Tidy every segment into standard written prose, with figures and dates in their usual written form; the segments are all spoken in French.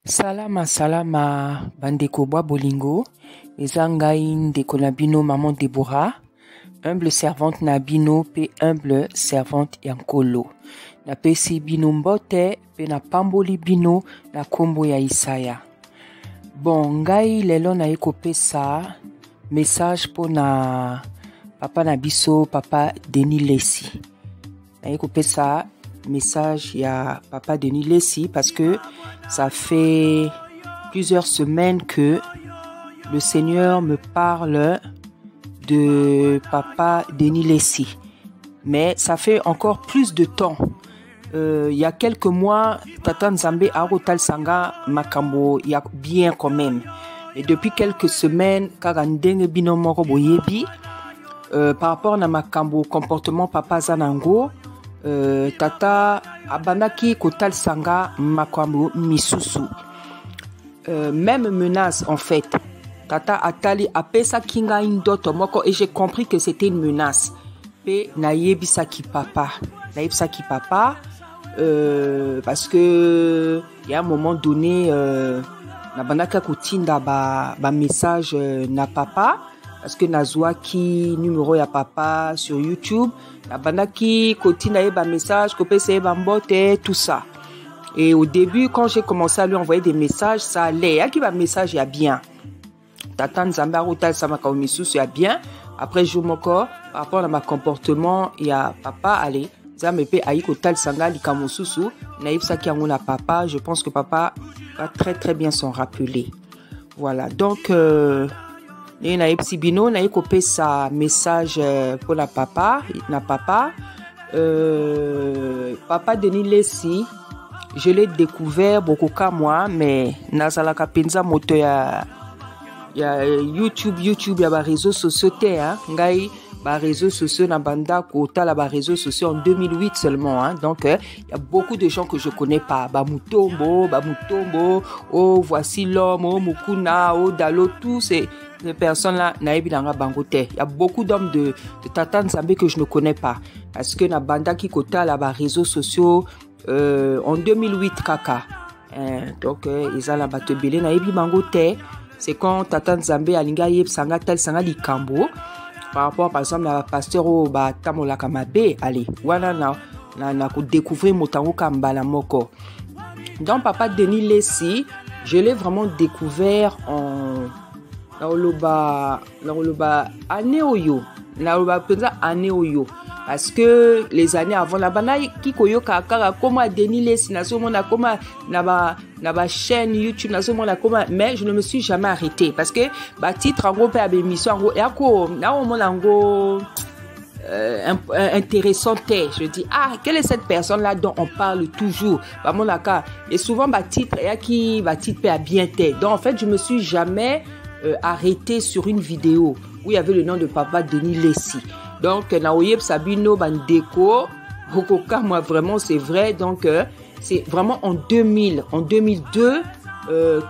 Salama salama bandeko bwa bolingo eza ngai ndeko na bino maman Deborah, humble servante na bino pe humble servante ya nkolo. Napesi bino mbote pe na pamboli bino na kombo ya Isaya. Bon, ngai lelo na kopesa message po na papa na biso, papa Denis Lessi. Na kopesa message ya papa Denis Lessi parce que ça fait plusieurs semaines que le Seigneur me parle de papa Denis Lessi. Mais ça fait encore plus de temps. Il y a quelques mois, Tata Nzambe a rotal sanga makambo ya bien quand même. Et depuis quelques semaines, karandenge binomoro boyebi, par rapport à makambo comportement papa Zanango, Tata abanaki kotal sanga makambo misusu. Même menace en fait. Tata atali apesa kinga indoto moko et j'ai compris que c'était une menace. Pe nayebisa ki papa. Nayebisa ki papa parce que il y a un moment donné na banaka kotinda ba message na papa parce que nazwa ki numéro ya papa sur YouTube. La banaki kotina ba message, kopese ba mbote, tout ça. Et au début, quand j'ai commencé à lui envoyer des messages, ça allait. Il y a qui va message, il y a bien. Tata Nzamba rotal samaka omisusu, il y a bien. Après, je m'occupe par rapport à ma comportement, il y a papa, allez. Zamepe aïko tal sanga likamosusu. Naïf sa ki a papa. Je pense que papa va très très bien s'en rappeler. Voilà. Donc, na epsibino na ekopé sa message pour la papa na papa papa Denis Lessi, je l'ai découvert beaucoup ka moi mais nazalaka penza moto ya YouTube ya ba réseaux sociaux te hein ngai ba réseaux sociaux na banda ko tala ba réseaux sociaux en 2008 seulement hein. Donc il y a beaucoup de gens que je connais pas, ba Mutombo, oh voici l'homme, oh Mukuna, oh Dalo, tous ces personnes-là, il y a beaucoup d'hommes de Tata Nzambe que je ne connais pas. Parce que na banda qui kota la ba réseaux sociaux en 2008 kaka. Donc ils ont la batebele na ebi bangote. C'est quand Tata Nzambe alinga yeb sanga tel sanga likambo. Par rapport par exemple à pasteur au ba tamola kamabe, allez, wana na ko découvrir motango kambala moko. Donc papa Denis Lessi, je l'ai vraiment découvert en Naoloba année oyo parce que les années avant la bana qui koyo kaka comment Denis Lessi na somo na comment na ba chaîne YouTube na somo na comment, mais je ne me suis jamais arrêté parce que ba titre en gros pe émission en gros et ako na o mon ngo intéressante. Je dis quelle est cette personne là dont on parle toujours ba mon aka et souvent ba titre et qui ba titre pe bien tête. Donc en fait je me suis jamais arrêté sur une vidéo où il y avait le nom de papa Denis Lessi. Donc Naoyeb Sabino Bandeko Hokoka, moi vraiment c'est vrai. Donc c'est vraiment en 2002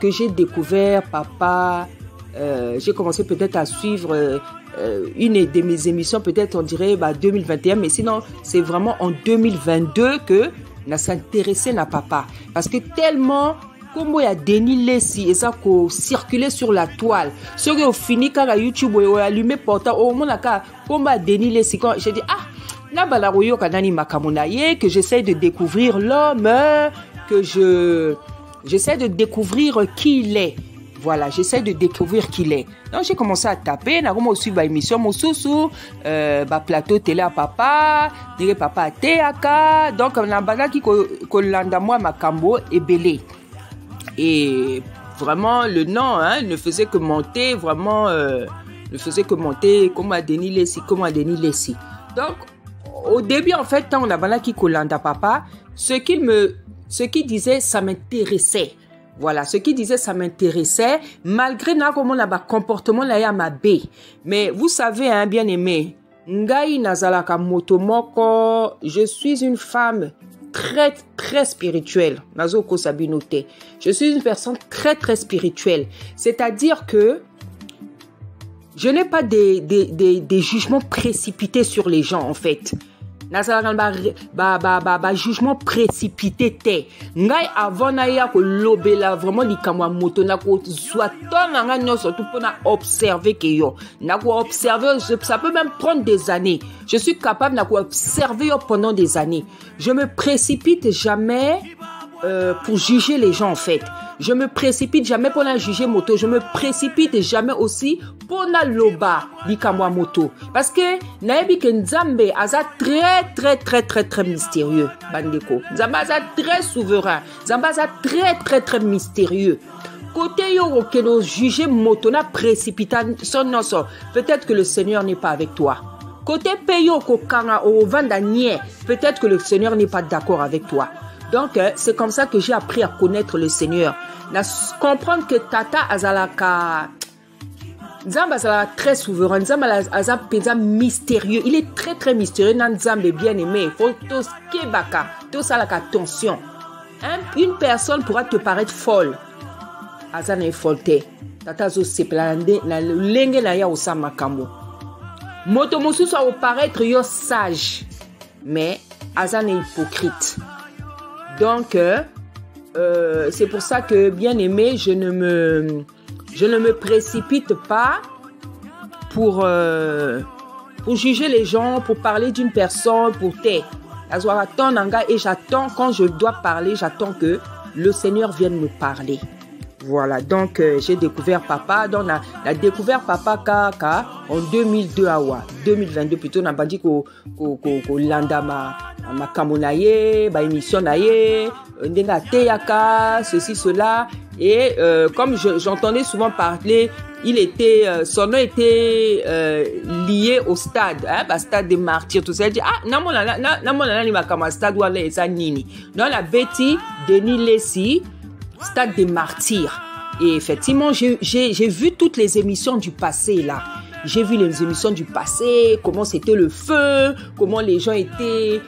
que j'ai découvert papa. J'ai commencé peut-être à suivre une de mes émissions, peut-être on dirait 2021, mais sinon c'est vraiment en 2022 que on s'intéressé à papa parce que tellement comme il y a Denis Lessi et ça qui circulait sur la toile. Ce qui au fini quand la YouTube est allumé portant au monde là comme Denis Lessi quand j'ai dit là balaroyo kanani makamunaye que j'essaie de découvrir l'homme que j'essaie de découvrir qui il est. Voilà, j'essaie de découvrir qui il est. Donc j'ai commencé à taper, na comme aussi ba émission mosusu ba plateau télé à papa, dire papa teaka. Donc na bana qui ko landa moi makambo ebele. Et vraiment, le nom ne faisait que monter, vraiment, ne faisait que monter comme à Denis Lessi. Donc, au début, en fait, quand on a bana qui colanda papa, ce qu'il disait, ça m'intéressait. Voilà, ce qu'il disait, ça m'intéressait, malgré comment on a un comportement là à ma baie. Mais vous savez, hein, bien aimé, ngai nazalaka motomoko, je suis une femme très très spirituelle. Nazoko Sabinote. Je suis une personne très très spirituelle. C'est-à-dire que je n'ai pas des jugements précipités sur les gens en fait. jugement précipité te. Ngai avant na ya ko lobela vraiment likamwa moto na ko soit ton nga nyonso tout pour na observer que yo. Na ko observer, ça peut même prendre des années. Je suis capable na ko observer yo pendant des années. Je me précipite jamais pour juger les gens en fait. Je me précipite jamais pour la juger moto. Je me précipite jamais aussi pour la loba likamwa moto. Parce que naebi que Nzambe aza très mystérieux. Bandeko. Nzambe aza très souverain. Nzambe aza très mystérieux. Côté yo que juger moto na précipitation non so. Peut-être que le Seigneur n'est pas avec toi. Côté payo ko kanga o vandanie, peut-être que le Seigneur n'est pas d'accord avec toi. Donc, c'est comme ça que j'ai appris à connaître le Seigneur. À comprendre que Tata Azalaka, Nzambe Azalaka très souverain, Nzambe Azalaka mystérieux. Il est très mystérieux. Nzambe bien aimé. Il faut tous kebaka, tous à la attention. Une personne pourra te paraître folle. Azana est folle. Tata zo sepelande na lenge na ya osama kambo. Moto mosu soit au paraître yo sage, mais Azana est hypocrite. Donc, c'est pour ça que, bien aimé, je ne me précipite pas pour juger les gens, pour parler d'une personne, pour taire. Et j'attends, quand je dois parler, j'attends que le Seigneur vienne me parler. Voilà, donc j'ai découvert papa, donc la découvert papa kaka en 2002 awa, 2022 plutôt, n'a pas dit qu'au landa ma kamonaye, ba émission naye, ndenga teyaka, ceci cela, et comme j'entendais souvent parler, son nom était lié au stade, stade des martyrs, tout ça. Il dit namona ni makama stade wala eza nini. Non la Betty Denis Lessi. Stade des martyrs. Et effectivement, j'ai vu toutes les émissions du passé là. J'ai vu les émissions du passé, comment c'était le feu, comment les gens étaient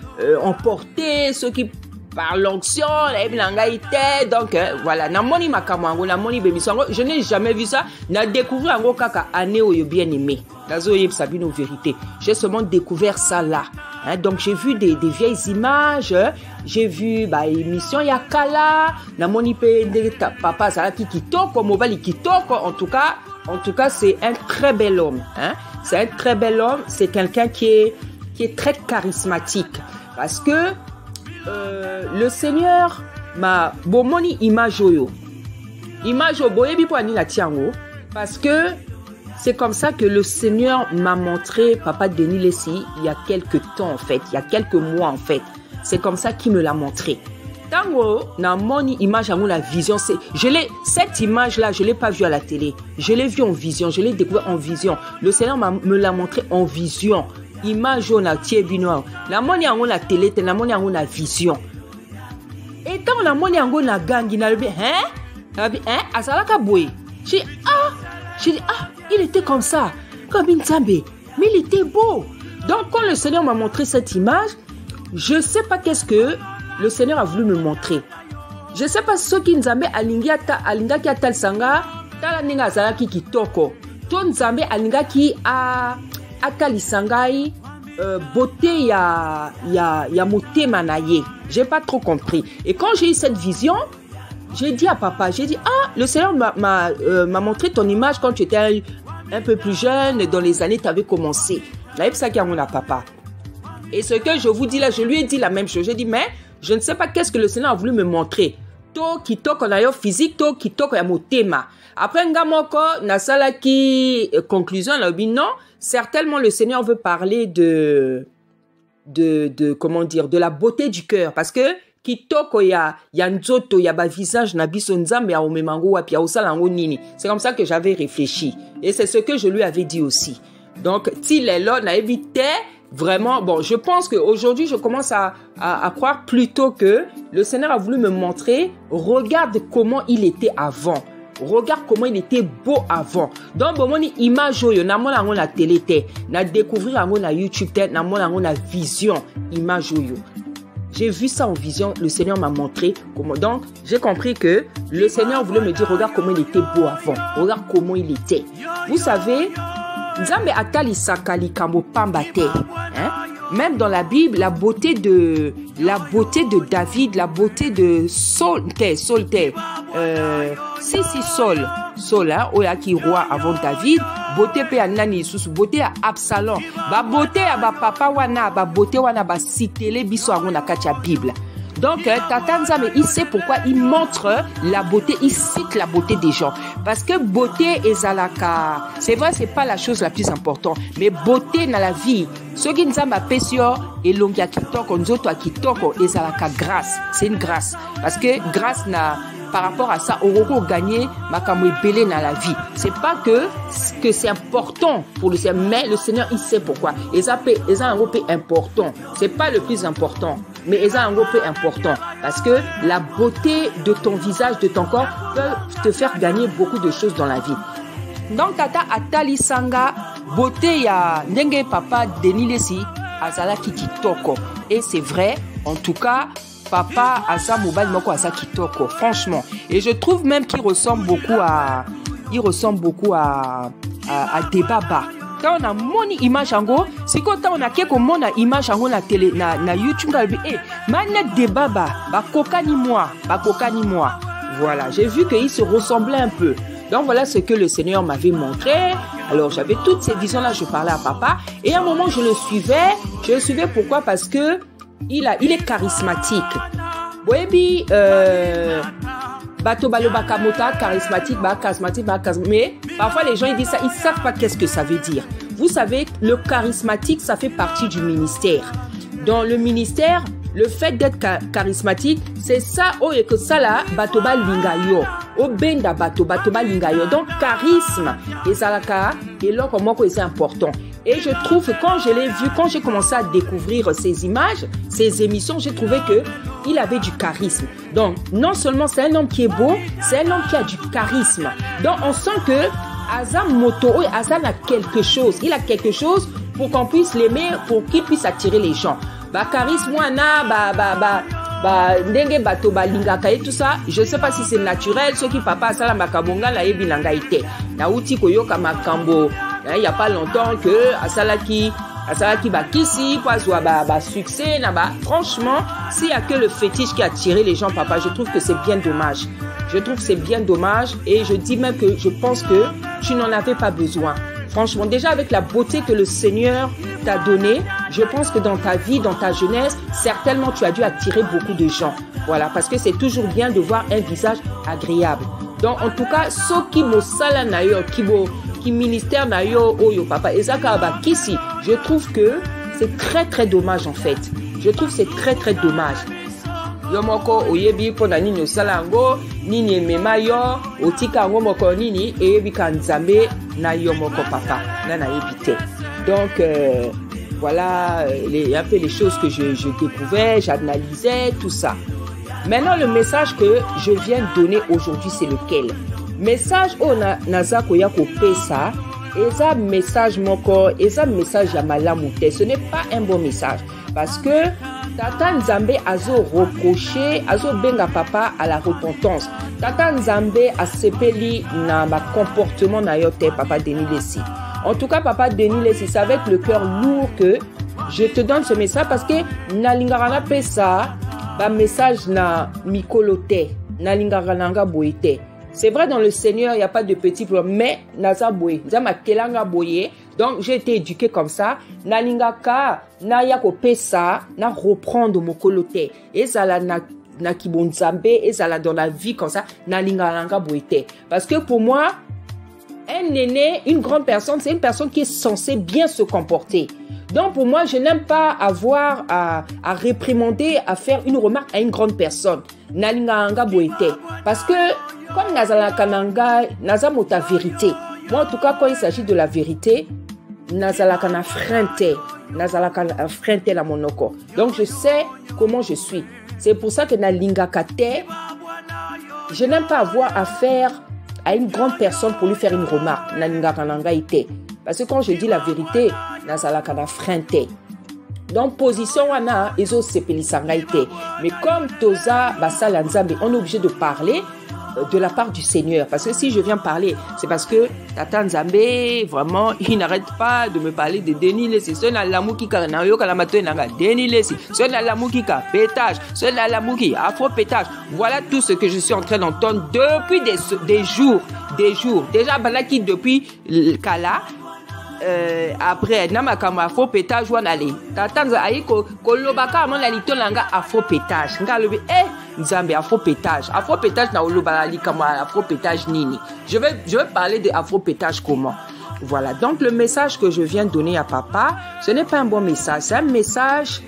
emportés, ceux qui par l'onction, donc voilà. Je n'ai jamais vu ça. Na découvert un kaka année où bien aimé. J'ai seulement découvert ça là. Hein, donc j'ai vu des vieilles images, j'ai vu émission Yakala, na moni pe papa ça qui kitoko, mobile kitoko. En tout cas c'est un très bel homme. Hein, c'est un très bel homme. C'est quelqu'un qui est très charismatique parce que le Seigneur m'a bomoni image boyebi po ani la tiango parce que c'est comme ça que le Seigneur m'a montré papa Denis Lessi il y a quelques temps en fait, il y a quelques mois en fait. C'est comme ça qu'il me l'a montré. Tango na moni image la vision, cette image là, je l'ai pas vue à la télé. Je l'ai vue en vision, je l'ai découvert en vision. Le Seigneur me l'a montré en vision. Image on a tiebino. La moni ango la télé, la moni ango la vision. Et quand la moni ango la gangi na lebi, asalaka boy. J'ai dit il était comme ça, comme une Nzambe, mais il était beau. Donc quand le Seigneur m'a montré cette image, je sais pas qu'est-ce que le Seigneur a voulu me montrer. Je sais pas ce qui Nzambe alinga ki atal sanga, tala ninga azalaki kitoko. To Nzambe alinga ki atali sangai beauté ya motema na ye. J'ai pas trop compris. Et quand j'ai eu cette vision, j'ai dit à papa, le Seigneur m'a montré ton image quand tu étais un peu plus jeune, dans les années tu avais commencé. Là, il ça qui a mon papa. Et ce que je vous dis là, je lui ai dit la même chose. J'ai dit, mais je ne sais pas qu'est-ce que le Seigneur a voulu me montrer. To kitoko na yo physique, to kitoko ya motema. Après ngamoko na sala ki conclusion là, non, certainement le Seigneur veut parler de comment dire, de la beauté du cœur parce que kitoko ya nzoto ya ba visage na biso Nzambe ya omemango wa pia osala ngo nini. C'est comme ça que j'avais réfléchi et c'est ce que je lui avais dit aussi. Donc s'il est là na évité vraiment, bon, je pense qu'aujourd'hui, je commence à croire plutôt que le Seigneur a voulu me montrer, regarde comment il était avant. Regarde comment il était beau avant. Donc, bon, mon image, na mon la télé, na découvrir na YouTube, na mon la vision, image. J'ai vu ça en vision, le Seigneur m'a montré comment. Donc, j'ai compris que le Seigneur voulait me dire, regarde comment il était beau avant. Regarde comment il était. Vous savez, Nzambe atali sakali kambo pambate. même dans la Bible, la beauté de David, la beauté de Saul, Saul, hein, oya qui roi avant David, beauté pe anani sous beauté à Absalom, ba beauté à ba papa wana, ba beauté wana ba citele biso avant na katia Bible. Donc, Tata Nzambe, il sait pourquoi il montre la beauté, il cite la beauté des gens. Parce que beauté et zalaka, c'est vrai, c'est pas la chose la plus importante, mais beauté dans la vie. Ce qui Nzambe appelle et longia kitoko, nzoto kitoko, et zalaka grâce. C'est une grâce. Parce que grâce par rapport à ça, on va gagner makamwe belé dans la vie. C'est pas que c'est important pour le Seigneur, mais le Seigneur, il sait pourquoi. Et ça c'est un peu important. C'est pas le plus important, mais c'est un peu important. Parce que la beauté de ton visage, de ton corps, peut te faire gagner beaucoup de choses dans la vie. Donc, Tata Atali Sanga, beauté ya Ndenge Papa Denis Lesi, Azala Kitoko. Et c'est vrai, en tout cas, Papa Asa Mobile Moko Asa Kitoko, franchement. Et je trouve même qu'il ressemble beaucoup à Debaba. Quand on a mon image en gros, c'est quand on a quelques mon image en gros na télé, na YouTube, manette Debaba, ba coca ni moi. Voilà, j'ai vu qu'il se ressemblait un peu. Donc voilà ce que le Seigneur m'avait montré. Alors j'avais toutes ces visions-là, je parlais à papa. Et à un moment, je le suivais. Je le suivais pourquoi? Parce que il est charismatique. Boebi, bato baloba kamota, charismatique, mais parfois les gens ils disent ça, ils savent pas qu'est-ce que ça veut dire. Vous savez, le charismatique, ça fait partie du ministère. Dans le ministère, le fait d'être charismatique, c'est ça, oh, et que ça là, batoba lingayo, oh, benda batoba lingayo. Donc, charisme, et zalaka, et là, comment c'est important. Et je trouve que quand je l'ai vu, quand j'ai commencé à découvrir ces images, ces émissions, j'ai trouvé que il avait du charisme. Donc, non seulement c'est un homme qui est beau, c'est un homme qui a du charisme. Donc, on sent que Azam Moto, Azam a quelque chose. Il a quelque chose pour qu'on puisse l'aimer, pour qu'il puisse attirer les gens. Ba charisme wana ndenge bato balingaka et tout ça, je sais pas si c'est naturel. Ceux qui papa sala makabonga la ebinanga ite na uti koyoka makambo il y a pas longtemps que asalaki bakisi poazwa ba succès na ba. Franchement, s'il y a que le fétiche qui a attiré les gens, papa, je trouve que c'est bien dommage. Je trouve que c'est bien dommage et je dis même que je pense que tu n'en avais pas besoin. Franchement, déjà avec la beauté que le Seigneur t'a donnée, je pense que dans ta vie, dans ta jeunesse, certainement tu as dû attirer beaucoup de gens. Voilà, parce que c'est toujours bien de voir un visage agréable. Donc, en tout cas, ceux qui me sala na yo, qui ministère na yo, oyo papa, ezaka bakisi, je trouve que c'est très très dommage en fait. Je trouve que c'est très très dommage. Yo moko oyebi pona nini osala ngo nini emema yo otika ngo moko nini eyebi ka Nzambe na yo moko papa na yebi te. Donc voilà un peu les choses que je découvrais, j'analysais tout ça. Maintenant le message que je viens de donner aujourd'hui, c'est lequel? Message o naza koya ko pesa, eza message moko, eza message ya malamu te. Ce n'est pas un bon message parce que Tata Nzambe azo reproché, azo benga papa à la repentance. Tata Nzambe a sepeli na ma comportement na yote papa Denis Lesi. En tout cas, papa Denis Lesi, c'est avec le cœur lourd que je te donne ce message parce que na lingarana pesa, ba message na mikolote, na lingarana boite. C'est vrai, dans le Seigneur, il n'y a pas de petits problèmes, mais naza boye, zama kelanga boye. Donc, j'ai été éduqué comme ça. Nalingaka, na yako pesa, na reprendre mon coloté. Et ça la na kibonzambe, et ça la dans la vie comme ça, nalingaka boite. Parce que pour moi, un aîné, une grande personne, c'est une personne qui est censée bien se comporter. Donc, pour moi, je n'aime pas avoir à réprimander, à faire une remarque à une grande personne. Nalingaka boite. Parce que, comme Nazala Kananga, Nazamo ta vérité. Moi, en tout cas, quand il s'agit de la vérité, Nazala Kana frente, Nazala Kana frente la monoko. Donc, je sais comment je suis. C'est pour ça que Nalinga Kate, je n'aime pas avoir affaire à une grande personne pour lui faire une remarque. Nalinga Kananga ite. Parce que quand je dis la vérité, Nazala Kana frente. Donc, position wana, ezo sepeli sangaite. Mais comme Toza Basala Nzambe, on est obligé de parler. de la part du Seigneur. Parce que si je viens parler, c'est parce que Tata Nzambe, vraiment, il n'arrête pas de me parler de Denis Lessi. Ce n'est l'amour qui a Denis Lessi. Ce n'est l'amour qui a pétage. Ce n'est l'amour qui a afro pétage. Voilà tout ce que je suis en train d'entendre depuis des jours. Déjà, Balaki depuis le Kala. Après namakama afro pétage wana le tatanza ayiko kolobaka amona lito langa afro pétage ngalobi nzambe afro pétage na oloba likama afro pétage nini je vais parler de afro pétage comment. Voilà, donc le message que je viens donner à papa, ce n'est pas un bon message, c'est un message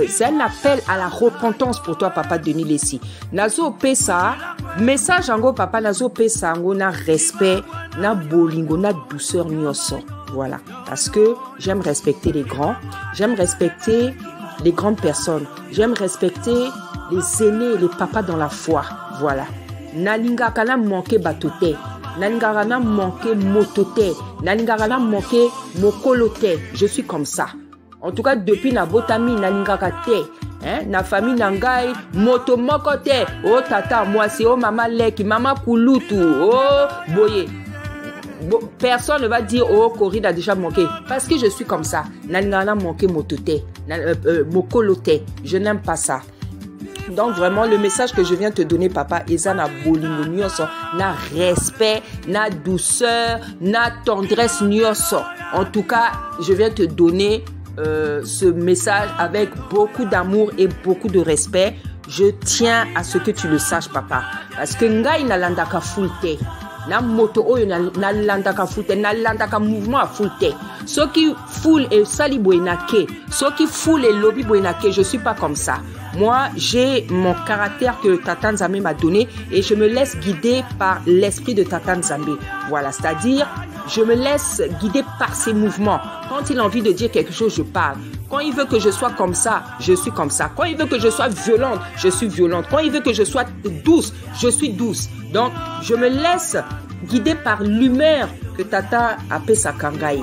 c'est un appel à la repentance pour toi, papa Denis Lessi. Nazo pesa, message ango papa nazo pesa ango na respect, na bolingo, na douceur nyoso. Voilà, parce que j'aime respecter les grands, j'aime respecter les grandes personnes, j'aime respecter les aînés, les papas dans la foi. Voilà. Nalinga kana manqué batote, nalinga kana manqué motote, nalinga kana manqué mokolote. Je suis comme ça. En tout cas, depuis na botami na lingaka te, na famille nangai moto moko te. Oh tata moi c'est oh maman leki, maman kulutu, oh boye. Personne ne va dire oh Corinne a déjà manqué parce que je suis comme ça. Na lingana manqué moto te, mokolo te. Je n'aime pas ça. Donc vraiment le message que je viens te donner papa, eza na bolingo nyonso, na respect, na douceur, na tendresse nyonso. En tout cas, je viens te donner ce message avec beaucoup d'amour et beaucoup de respect. Je tiens à ce que tu le saches papa, parce que ngai na landaka fulte na moto oyo na landaka fulte na landaka mouvement fulte. Ceux qui foule et sali boenake, ceux qui foule et lobby boenake, je suis pas comme ça. Moi, j'ai mon caractère que Tata Nzambe m'a donné et je me laisse guider par l'esprit de Tata Nzambe. Voilà, c'est-à-dire, je me laisse guider par ses mouvements. Quand il a envie de dire quelque chose, je parle. Quand il veut que je sois comme ça, je suis comme ça. Quand il veut que je sois violente, je suis violente. Quand il veut que je sois douce, je suis douce. Donc, je me laisse guider par l'humeur que Tata appelle sa kangaï.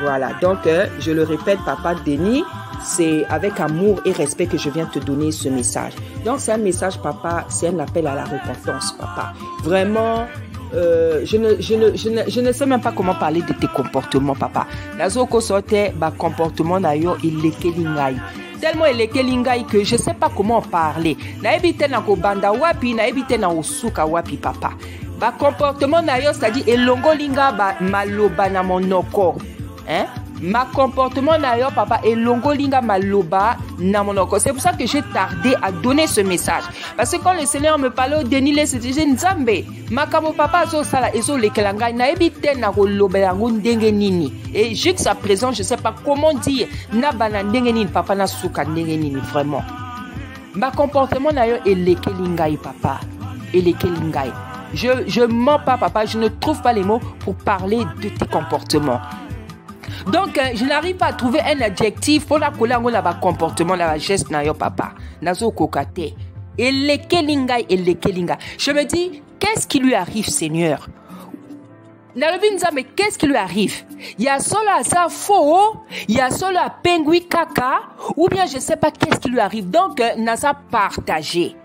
Voilà, donc je le répète, papa Denis, c'est avec amour et respect que je viens te donner ce message. Donc c'est un message, papa, c'est un appel à la repentance, papa. Vraiment, je ne sais même pas comment parler de tes comportements, papa. Nazoko sorte, ba comportement na yo il est tellement il est que je sais pas comment parler. Na ebite na ko banda wapi, na ebite na osuka wapi, papa. Ba comportement na yo, c'est-à-dire elongo linga ba maloba na monoko. Hein? Ma comportement d'ailleurs papa et longo linga maloba na monoko. C'est pour ça que j'ai tardé à donner ce message. Parce que quand le Seigneur me parlait au Denis Lessi, je disais Nzambe, makamo papa zo sala ezo lekelanga na ebite na koloba yango ndenge nini. Et jusqu'à présent, je sais pas comment dire na bana ndenge nini papa na suka ndenge nini vraiment. Ma comportement d'ailleurs est lekelingai papa. Et lekelingai. Je mens pas papa, je ne trouve pas les mots pour parler de tes comportements. Donc, je n'arrive pas à trouver un adjectif pour la coller en comportement, la geste, na yo papa. Nazo kokate. Et les kelinga. Je me dis, qu'est-ce qui lui arrive, Seigneur? Mais qu'est-ce qui lui arrive? Il y a solo à ça faux, il y a solo à pengui kaka, ou bien je sais pas qu'est-ce qui lui arrive. Donc, nasa partagé.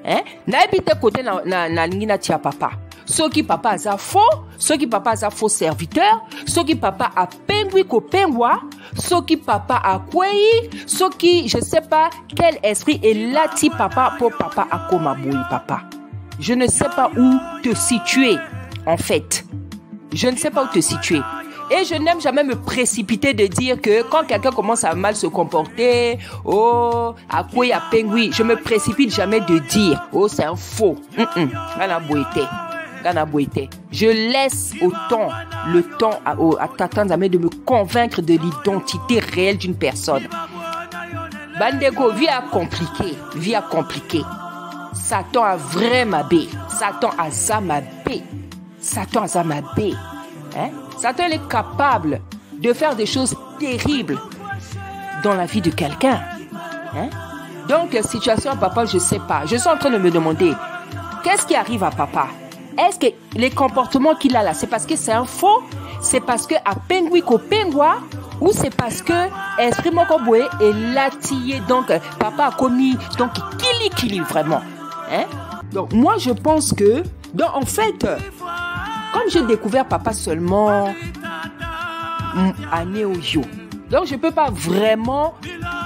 Hein? Na ebite côté na lingina tia papa. Ceux qui papa a faux, ceux qui papa a faux serviteur, ceux qui papa a pengui ko pengwa, ceux qui papa a kwei, ceux qui je sais pas quel esprit est là ti papa pour papa a komaboui papa. Je ne sais pas où te situer en fait. Je ne sais pas où te situer. Et je n'aime jamais me précipiter de dire que quand quelqu'un commence à mal se comporter, oh, à quoi il y a pengui, je me précipite jamais de dire, oh, c'est un faux. Je laisse le temps à Tata Nzambe de me convaincre de l'identité réelle d'une personne. Bandeko, vie à compliquer. Satan a vraiment bé. Satan a zamabé. Hein? Satan il est capable de faire des choses terribles dans la vie de quelqu'un. Hein? Donc, situation à papa, je ne sais pas. Je suis en train de me demander, qu'est-ce qui arrive à papa? Est-ce que les comportements qu'il a là, c'est parce que c'est un faux? C'est parce que à pengui ko pengwa? Ou c'est parce que esprit mokoboué est latillé? Donc, papa a commis, donc, kili vraiment. Hein? Donc, moi, je pense que... Donc, en fait, comme j'ai découvert papa seulement année au yo, donc je ne peux pas vraiment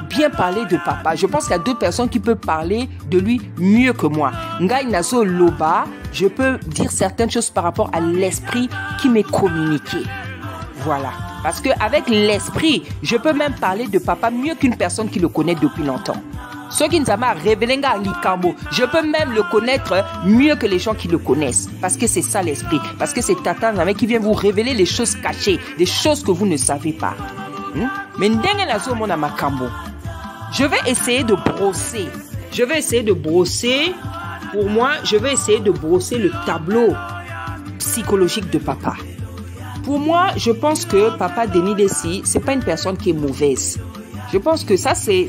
bien parler de papa. Je pense qu'il y a d'autres personnes qui peuvent parler de lui mieux que moi. Ngai Nazo Loba, je peux dire certaines choses par rapport à l'esprit qui m'est communiqué. Voilà. Parce qu'avec l'esprit, je peux même parler de papa mieux qu'une personne qui le connaît depuis longtemps. Ceux qui nous ont révélé Likambo, je peux même le connaître mieux que les gens qui le connaissent. Parce que c'est ça l'esprit. Parce que c'est Tata Nzambe qui vient vous révéler les choses cachées, des choses que vous ne savez pas. Mais ndenge nazo mona makambo. Je vais essayer de brosser. Je vais essayer de brosser. Pour moi, je vais essayer de brosser le tableau psychologique de papa. Pour moi, je pense que papa Denis Lessi, c'est pas une personne qui est mauvaise. Je pense que ça c'est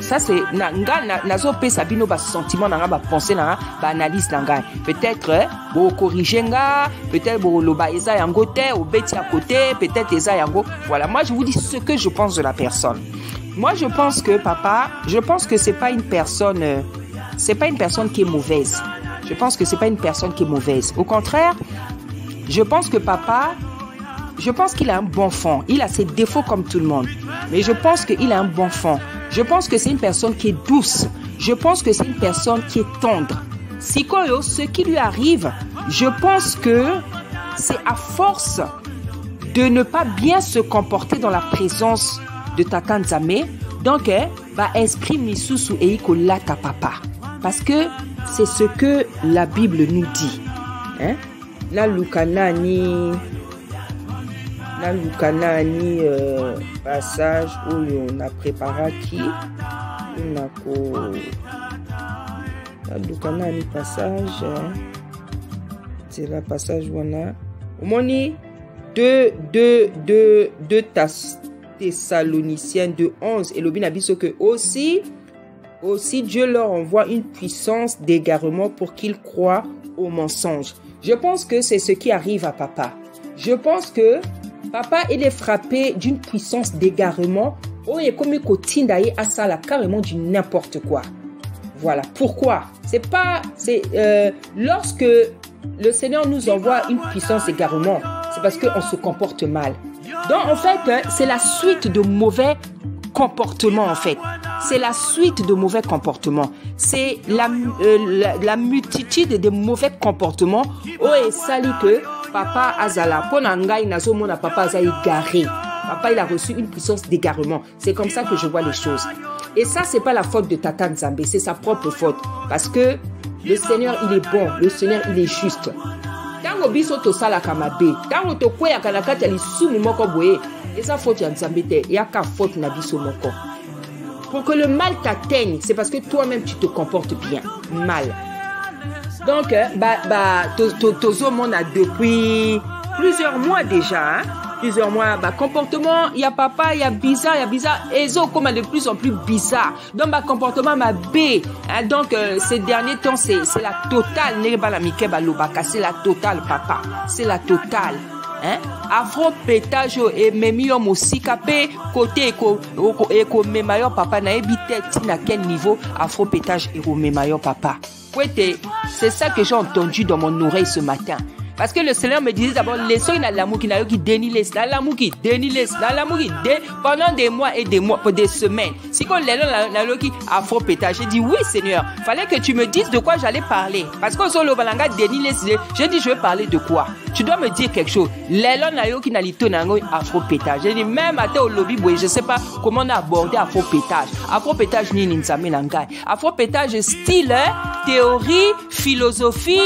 nazo pe sabino ba sentiment nanga ba pensée nanga ba analyse nanga. Peut-être bo corriger nga, peut-être bo loba eza yango te ou beti à côté, peut-être eza yango. Voilà, moi je vous dis ce que je pense de la personne. Moi je pense que papa, je pense que c'est pas une personne qui est mauvaise. Je pense que c'est pas une personne qui est mauvaise. Au contraire, je pense que papa, je pense qu'il a un bon fond. Il a ses défauts comme tout le monde. Mais je pense qu'il a un bon fond. Je pense que c'est une personne qui est douce. Je pense que c'est une personne qui est tendre. Sikoyo, ce qui lui arrive, je pense que c'est à force de ne pas bien se comporter dans la présence de Tata Nzambe. Donc, esprit misusu eiko lata papa. Parce que c'est ce que la Bible nous dit. La Lukanani... Na lukanani passage où on a préparé qui on a ko na lukanani passage c'est la passage où on a au moni 2 Thessaloniciens 2:11 et le bin abiso que aussi Dieu leur envoie une puissance d'égarement pour qu'ils croient au mensonge. Je pense que c'est ce qui arrive à papa. Je pense que papa, il est frappé d'une puissance d'égarement. Oh, et comme il à ça, là, carrément du n'importe quoi. Voilà. Pourquoi? Lorsque le Seigneur nous envoie une puissance d'égarement, c'est parce qu'on se comporte mal. Donc, en fait, c'est la suite de mauvais comportements, en fait. C'est la suite de mauvais comportements. C'est la multitude de mauvais comportements. Oh, et ça dit que papa Azala, Ponangai Nazo Mona papa Azala égaré. Papa, il a reçu une puissance d'égarement. C'est comme ça que je vois les choses. Et ça, c'est pas la faute de Tata Nzambe, c'est sa propre faute. Parce que le Seigneur, il est bon. Le Seigneur, il est juste. Tango biso to sala kamabe. Tango to kwe yakanakati ali sumu moko boye. Et ça faute ya Nzambe te. Et yaka faute na biso moko. Pour que le mal t'atteigne, c'est parce que toi-même tu te comportes bien. Mal. Donc, Tozo mon a depuis plusieurs mois déjà, plusieurs mois, comportement, il y a papa, il y a bizarre, et zo comme de plus en plus bizarre. Donc, comportement m'a bé. Donc, ces derniers temps, c'est la totale. C'est la totale, papa. C'est la totale. Afro pétage et memium aussi capé côté éco memayo papa na ebité à quel niveau afro pétage et memayo papa. C'est ça que j'ai entendu dans mon oreille ce matin. Parce que le Seigneur me disait d'abord, laissons l'amour qui n'a qui déniles, l'amour qui déniles, l'amour qui pendant des mois et des mois, pour des semaines. Si qu'on l'amour qui afro pétage, j'ai dit oui Seigneur, fallait que tu me dises de quoi j'allais parler. Parce que sur le balanga déniles, j'ai dit je vais parler de quoi. Tu dois me dire quelque chose. L'amour qui n'a lito nango afro pétage. J'ai dit même à au lobby boy, je sais pas comment on a abordé afro pétage. Afro pétage ni n'inzame nangai. Afro pétage style, théorie, philosophie,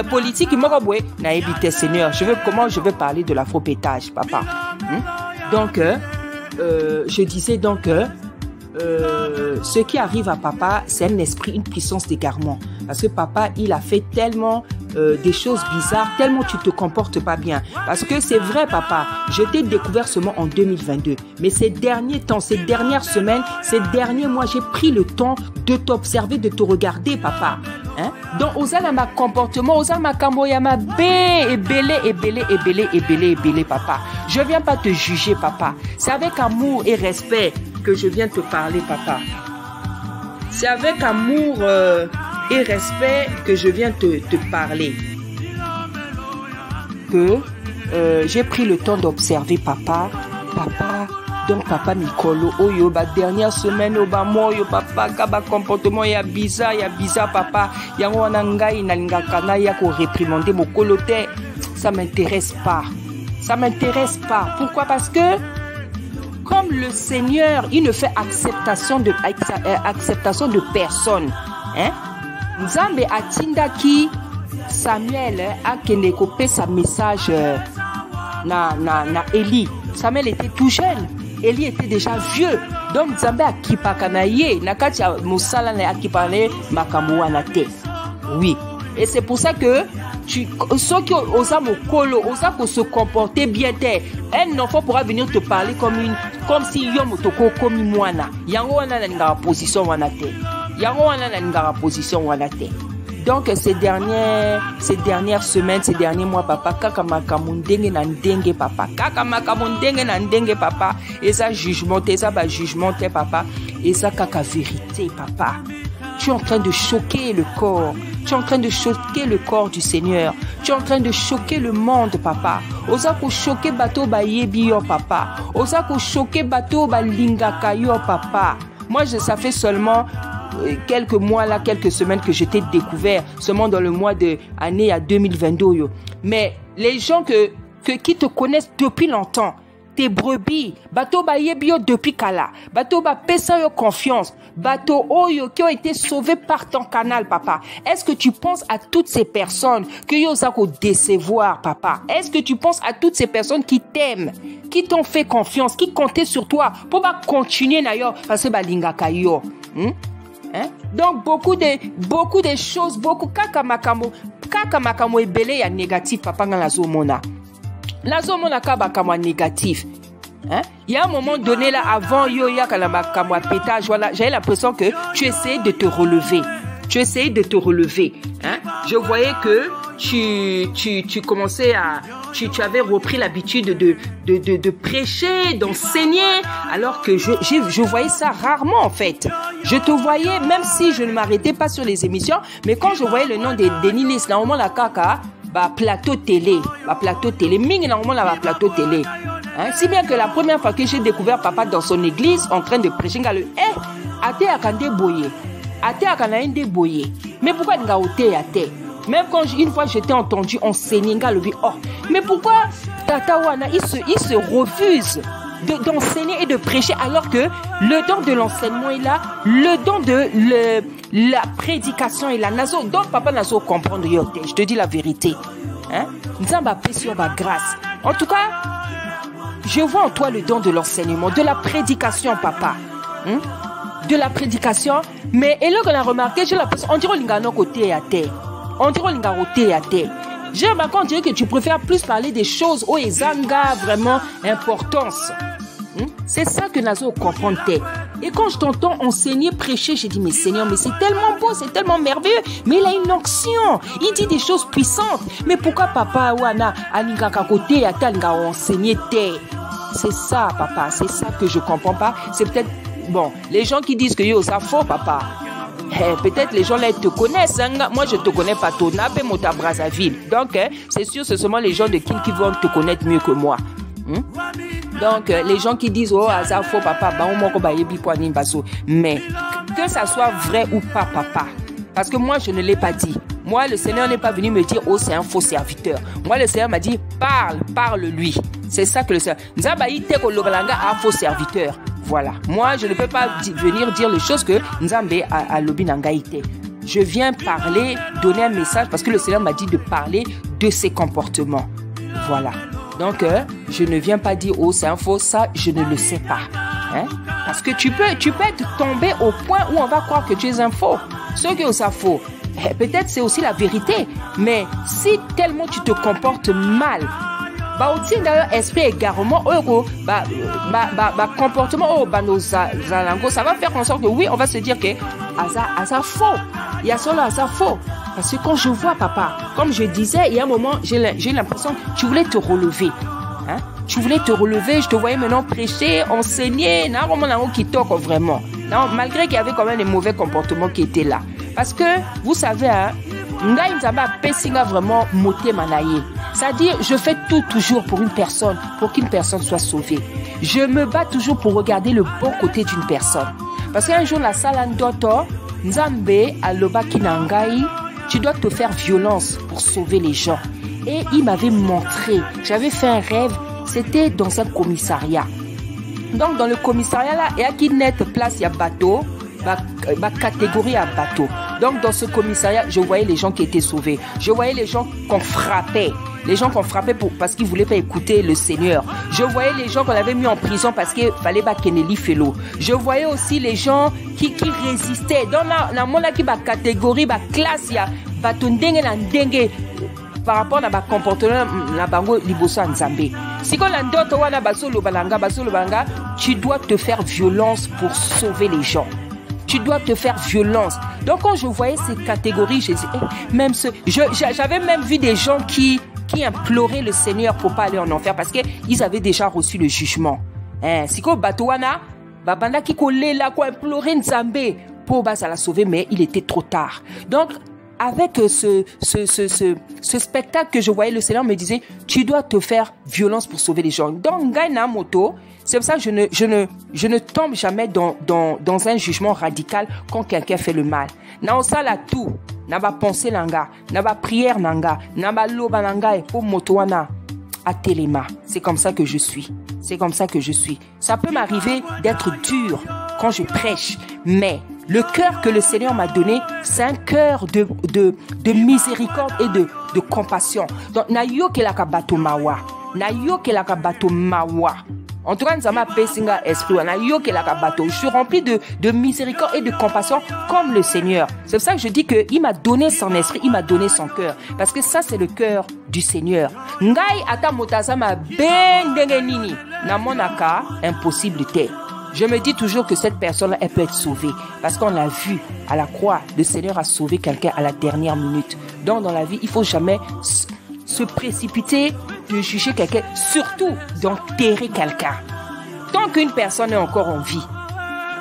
politique, moko na éviter Seigneur, comment je vais parler de l'afro-pétage, papa. Donc, je disais donc, ce qui arrive à papa, c'est un esprit, une puissance d'égarement. Parce que papa, il a fait tellement des choses bizarres, tellement tu te comportes pas bien. Parce que c'est vrai, papa, je t'ai découvert seulement en 2022. Mais ces derniers temps, ces dernières semaines, ces derniers mois, j'ai pris le temps de t'observer, de te regarder, papa. Donc, osala ma comportement, osala ma kamboya ma bé, belé, papa. Je viens pas te juger, papa. C'est avec amour et respect que je viens te parler, papa. C'est avec amour et respect que je viens te parler. Que j'ai pris le temps d'observer papa. Donc papa Mikolo, oyo ba dernière semaine au ba moyo papa kaba comportement ya bizarre papa. Yango wana ngai na lingaka na ya ko réprimander mokolo te. Ça m'intéresse pas. Ça m'intéresse pas. Pourquoi? Parce que comme le Seigneur, il ne fait acceptation de personne. Hein? Nzambe atindaki Samuel a kende kopé sa message na Eli. Samuel était tout jeune. Eli était déjà vieux. Donc Nzambe akipaka na ye nakati ya mosala na akipane makambo wana te. Oui. Et c'est pour ça que ceux qui osent mokolo, osent se comporter bien te. Un enfant pourra venir te parler comme si yom toko komi mwana. Yango wana na ngara position wana te. Yango wana na ngara position wana te. Donc ces dernières semaines, ces derniers mois, papa, kaka makamundenge na ndenge papa, kaka makamundenge na ndenge papa, et ça jugement, et ça ba jugement papa, et ça kaka vérité papa. Tu es en train de choquer le corps. Tu es en train de choquer le corps du Seigneur. Tu es en train de choquer le monde, papa. Osa ko choquer bateau ba yebi yo, papa. Osa ko choquer bateau ba lingaka yo, papa. Moi, ça fait seulement quelques mois là, quelques semaines que je t'ai découvert, seulement dans le mois de année à 2022. Yo. Mais les gens qui te connaissent depuis longtemps, tes brebis, bateau ba yebio depuis kala, bateau ba pesa yo confiance, bateau oyo qui ont été sauvés par ton canal, papa. Est-ce que tu penses à toutes ces personnes que yo zako décevoir, papa? Est-ce que tu penses à toutes ces personnes qui t'aiment, qui t'ont fait confiance, qui comptaient sur toi pour pas continuer na yo parce que ba lingaka yo? Hein? Donc beaucoup de choses, kaka makamo ebele ya négatif papa nga lazo mona. Lazo mona ka bakamo négatif. Hein? Il y a un moment donné là avant yo ya kana makamo pétage, voilà, j'avais l'impression que tu essayais de te relever. Tu essayais de te relever, hein? Je voyais que tu commençais à tu avais repris l'habitude de prêcher, d'enseigner, alors que je voyais ça rarement en fait. Je te voyais, même si je ne m'arrêtais pas sur les émissions, mais quand je voyais le nom de Denis, normalement la kaka, plateau télé, ming normalement la plateau télé. Hein? Si bien que la première fois que j'ai découvert papa dans son église en train de prêcher, ate akande boye, ate akanaende boye. Mais pourquoi nga ote ate? Même quand une fois je t'ai entendu enseigner, mais pourquoi Tata Wana il se refuse d'enseigner et de prêcher alors que le don de l'enseignement est là, le don de la prédication est là. Donc papa nazo comprendre yote. Je te dis la vérité. Hein? Nzamba sur ma grâce. En tout cas, je vois en toi le don de l'enseignement, de la prédication, papa. Hein? De la prédication. Mais et là qu'on a remarqué, j'ai l'impression on dirait l'ingano côté à terre. On dirait l'ingaroté à terre. J'ai remarqué, on dirait que tu préfères plus parler des choses où ils ont vraiment importance. C'est ça que Nazo comprend. Et quand je t'entends enseigner, prêcher, j'ai dit, mais Seigneur, mais c'est tellement beau, c'est tellement merveilleux. Mais il a une onction. Il dit des choses puissantes. Mais pourquoi papa Wana Alingaka côté à Talinga enseigner terre? C'est ça, papa. C'est ça que je comprends pas. C'est peut-être, bon, les gens qui disent que yo, ça faux, papa. Peut-être les gens là te connaissent. Hein? Moi, je te connais pas. Tonabe Mota Brazzaville. Donc, c'est sûr, c'est seulement les gens de King qui vont te connaître mieux que moi. Donc, les gens qui disent, oh, ça faux, papa, mais que ça soit vrai ou pas, papa. Parce que moi, je ne l'ai pas dit. Moi, le Seigneur n'est pas venu me dire, oh, c'est un faux serviteur. Moi, le Seigneur m'a dit, parle-lui. C'est ça que le Seigneur. Nzabaï teko lobalanga a faux serviteur. Voilà. Moi, je ne peux pas venir dire les choses que Nzambe a lobi nangaïté. Je viens parler, donner un message parce que le Seigneur m'a dit de parler de ses comportements. Voilà. Donc, je ne viens pas dire, oh, c'est un faux, ça, je ne le sais pas. Hein? Parce que tu peux être tombé au point où on va croire que tu es un faux. Ce qui est ça faux, peut-être c'est aussi la vérité. Mais si tellement tu te comportes mal, aussi d'ailleurs esprit égarement, comportement, ça va faire en sorte que oui, on va se dire que ça faux. Il y a cela, ça faux. Parce que quand je vois papa, comme je disais, il y a un moment, j'ai l'impression que tu voulais te relever. Hein? Tu voulais te relever, je te voyais maintenant prêcher, enseigner, vraiment. Non, malgré qu'il y avait quand même des mauvais comportements qui étaient là. Parce que, vous savez, hein, Ngai Nzamba Pessinga vraiment moté manaye. C'est-à-dire, je fais tout toujours pour une personne, pour qu'une personne soit sauvée. Je me bats toujours pour regarder le bon côté d'une personne. Parce qu'un jour, la salle d'Oto, Nzambe, Aloba Kinangai, tu dois te faire violence pour sauver les gens. Et il m'avait montré, j'avais fait un rêve, c'était dans un commissariat. Donc, dans le commissariat, là, il y a qui net place, il y a bateau, ma catégorie à bateau. Donc, dans ce commissariat, je voyais les gens qui étaient sauvés. Je voyais les gens qu'on frappait. Les gens qu'on frappait parce qu'ils ne voulaient pas écouter le Seigneur. Je voyais les gens qu'on avait mis en prison parce qu'il fallait pas Kennedy Fellow. Je voyais aussi les gens qui résistaient. Dans la monde qui ba catégorie, ba classe, il y a batundenge na ndenge par rapport à ma comportement la bango liboso nzambe. Si quand l'andoto wana basolo balanga, tu dois te faire violence pour sauver les gens. Tu dois te faire violence. Donc quand je voyais ces catégories, je disais, même j'avais même vu des gens qui imploraient le Seigneur pour pas aller en enfer parce qu'ils avaient déjà reçu le jugement. Si quand Batouana, babanda qui collait là, quoi implorer Nzambe pour la sauver, mais il était trop tard. Donc avec ce spectacle que je voyais, le Seigneur me disait, tu dois te faire violence pour sauver les gens. Donc Gaina Moto, c'est pour ça que je ne tombe jamais dans un jugement radical quand quelqu'un fait le mal. Na osala tout, na ba pensée nanga, na ba prière nanga, na ba loba nanga et pour motoana à téléma. C'est comme ça que je suis. C'est comme ça que je suis. Ça peut m'arriver d'être dur quand je prêche, mais le cœur que le Seigneur m'a donné, c'est un cœur de miséricorde et de compassion. Donc, na yo ke la kabato mawa. Na yo ke la kabato mawa. En tout cas, nous avons un esprit. Je suis rempli de miséricorde et de compassion comme le Seigneur. C'est pour ça que je dis qu'il m'a donné son esprit, il m'a donné son cœur. Parce que ça, c'est le cœur du Seigneur. Ngai ata motazama ben dengenini. Namonaka, impossibilité. Je me dis toujours que cette personne-là, elle peut être sauvée. Parce qu'on l'a vu à la croix. Le Seigneur a sauvé quelqu'un à la dernière minute. Donc, dans la vie, il ne faut jamais se précipiter de juger quelqu'un, surtout d'enterrer quelqu'un. Tant qu'une personne est encore en vie,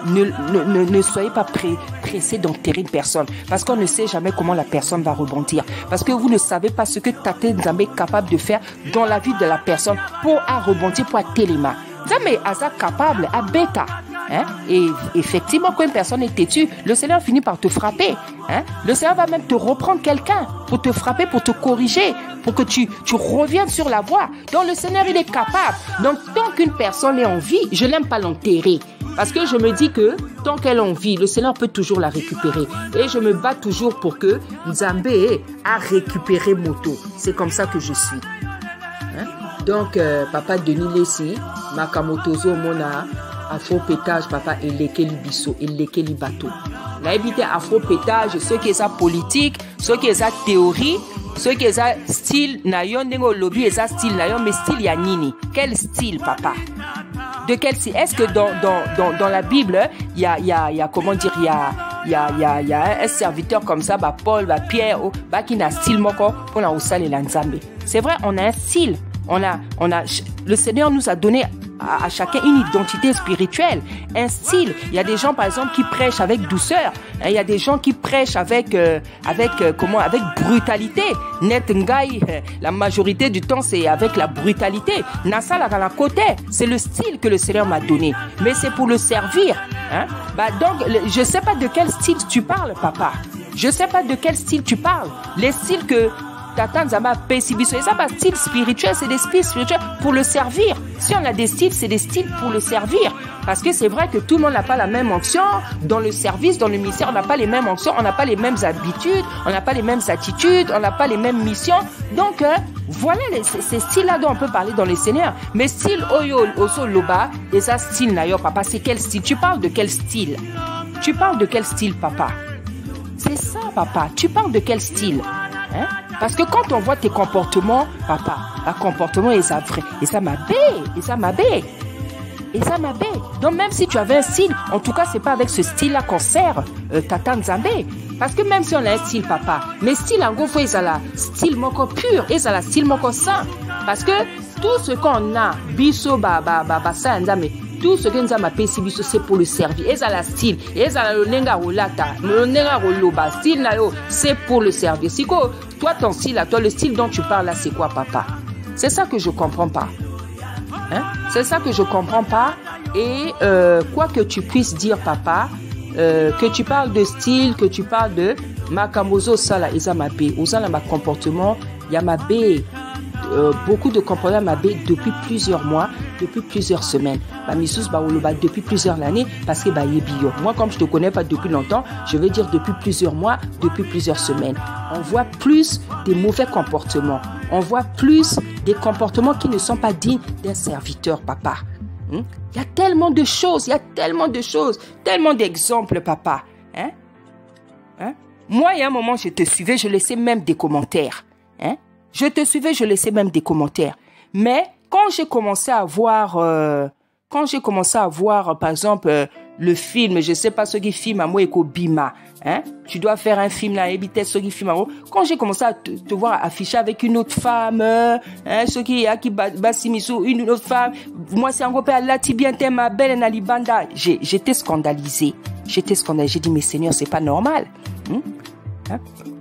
ne soyez pas pressé d'enterrer une personne, parce qu'on ne sait jamais comment la personne va rebondir, parce que vous ne savez pas ce que Tate Nzambe est capable de faire dans la vie de la personne pour rebondir, pour téléma. Nzambe est capable à bêta. Hein? Et effectivement, quand une personne est têtue, le Seigneur finit par te frapper. Hein? Le Seigneur va même te reprendre quelqu'un pour te frapper, pour te corriger, pour que tu reviennes sur la voie. Donc le Seigneur, il est capable. Donc tant qu'une personne est en vie, je n'aime pas l'enterrer. Parce que je me dis que tant qu'elle est en vie, le Seigneur peut toujours la récupérer. Et je me bats toujours pour que Nzambe a récupéré Moto. C'est comme ça que je suis. Hein? Donc, Papa Denis Lessi, Makamotozo Mona, afro-pétage, papa, et lekeli biso, et lekeli bateau. La évité afro-pétage, ceux qui sont politique, ceux qui sont théorie, ceux qui sont style, nayon, nengo lobby, et style, nayon, mais style yanini. Quel style, papa? De quel style? Est-ce que dans la Bible, il y a, comment dire, il y a un serviteur comme ça, bah, Paul, bah, Pierre, bah, qui n'a style moko, pour a aussi les Nzambe. C'est vrai, on a un style. Le Seigneur nous a donné à chacun une identité spirituelle, un style. Il y a des gens, par exemple, qui prêchent avec douceur. Il y a des gens qui prêchent avec brutalité. Net ngai, la majorité du temps, c'est avec la brutalité. Nasa la la côté, c'est le style que le Seigneur m'a donné. Mais c'est pour le servir. Hein? Bah, donc, je sais pas de quel style tu parles, papa. Je sais pas de quel style tu parles. Les styles que Tata Nzamba Pesibiso, et ça, bah, style spirituel, c'est des styles spirituels pour le servir. Si on a des styles, c'est des styles pour le servir. Parce que c'est vrai que tout le monde n'a pas la même onction. Dans le service, dans le ministère, on n'a pas les mêmes onctions, on n'a pas les mêmes habitudes, on n'a pas les mêmes attitudes, on n'a pas les mêmes missions. Donc, voilà ces styles-là dont on peut parler dans le Seigneur. Mais style Oyo, Oso, Loba, et ça, style Nayo, papa, c'est quel style? Tu parles de quel style? Tu parles de quel style, papa? C'est ça, papa. Tu parles de quel style? Hein? Parce que quand on voit tes comportements, papa, un comportement et ça vrai, et ça m'abaisse, et ça m'abaisse, et ça m'abaisse. Donc même si tu avais un style, en tout cas c'est pas avec ce style-là qu'on sert Tata Nzambe. Parce que même si on a un style, papa, mais style en gros, il y a la style moko pur, et ça la style moko sain. Parce que tout ce qu'on a, biso ça Nzambe, tout ce que nous avons appelé c'est pour le servir. Et ça la style, et ça le nenga rolata, le nenga roloba, style c'est pour le servir. Si quoi, toi ton style là, toi le style dont tu parles là, c'est quoi papa? C'est ça que je comprends pas. Hein? C'est ça que je comprends pas. Et quoi que tu puisses dire papa, que tu parles de style, que tu parles de makamozo sala ezamabe, osala ma comportement, yamabe. Beaucoup de comportements m'abaissent depuis plusieurs mois, depuis plusieurs semaines. Depuis plusieurs années, parce que moi, comme je ne te connais pas depuis longtemps, je vais dire depuis plusieurs mois, depuis plusieurs semaines. On voit plus des mauvais comportements. On voit plus des comportements qui ne sont pas dignes d'un serviteur, papa. Il y a tellement de choses, tellement d'exemples, papa. Moi, il y a un moment, je te suivais, je laissais même des commentaires. Je te suivais, je laissais même des commentaires. Mais quand j'ai commencé à voir, par exemple, le film, je sais pas ce qui filme à moi et Bima, tu dois faire un film là, éviter ce qui filme à moi. Quand j'ai commencé à te voir afficher avec une autre femme, ce qui a qui basimiso une autre femme, moi c'est un à la tibiente ma belle nalibanda, j'étais scandalisée. J'ai dit mais Seigneur, c'est pas normal.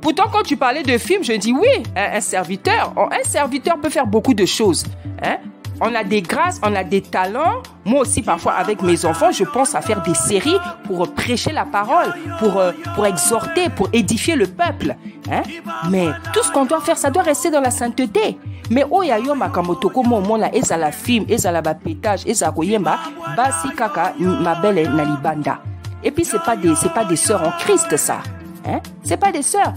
Pourtant, quand tu parlais de film, je dis oui, un serviteur peut faire beaucoup de choses. On a des grâces, on a des talents. Moi aussi, parfois, avec mes enfants, je pense à faire des séries pour prêcher la parole, pour exhorter, pour édifier le peuple. Mais tout ce qu'on doit faire, ça doit rester dans la sainteté. Mais oyayo makamotoko momona ezala film, ezala ba pétage, ezala koyemba, basi kaka ma belle nalibanda. Et puis c'est pas des sœurs en Christ ça. C'est pas des sœurs.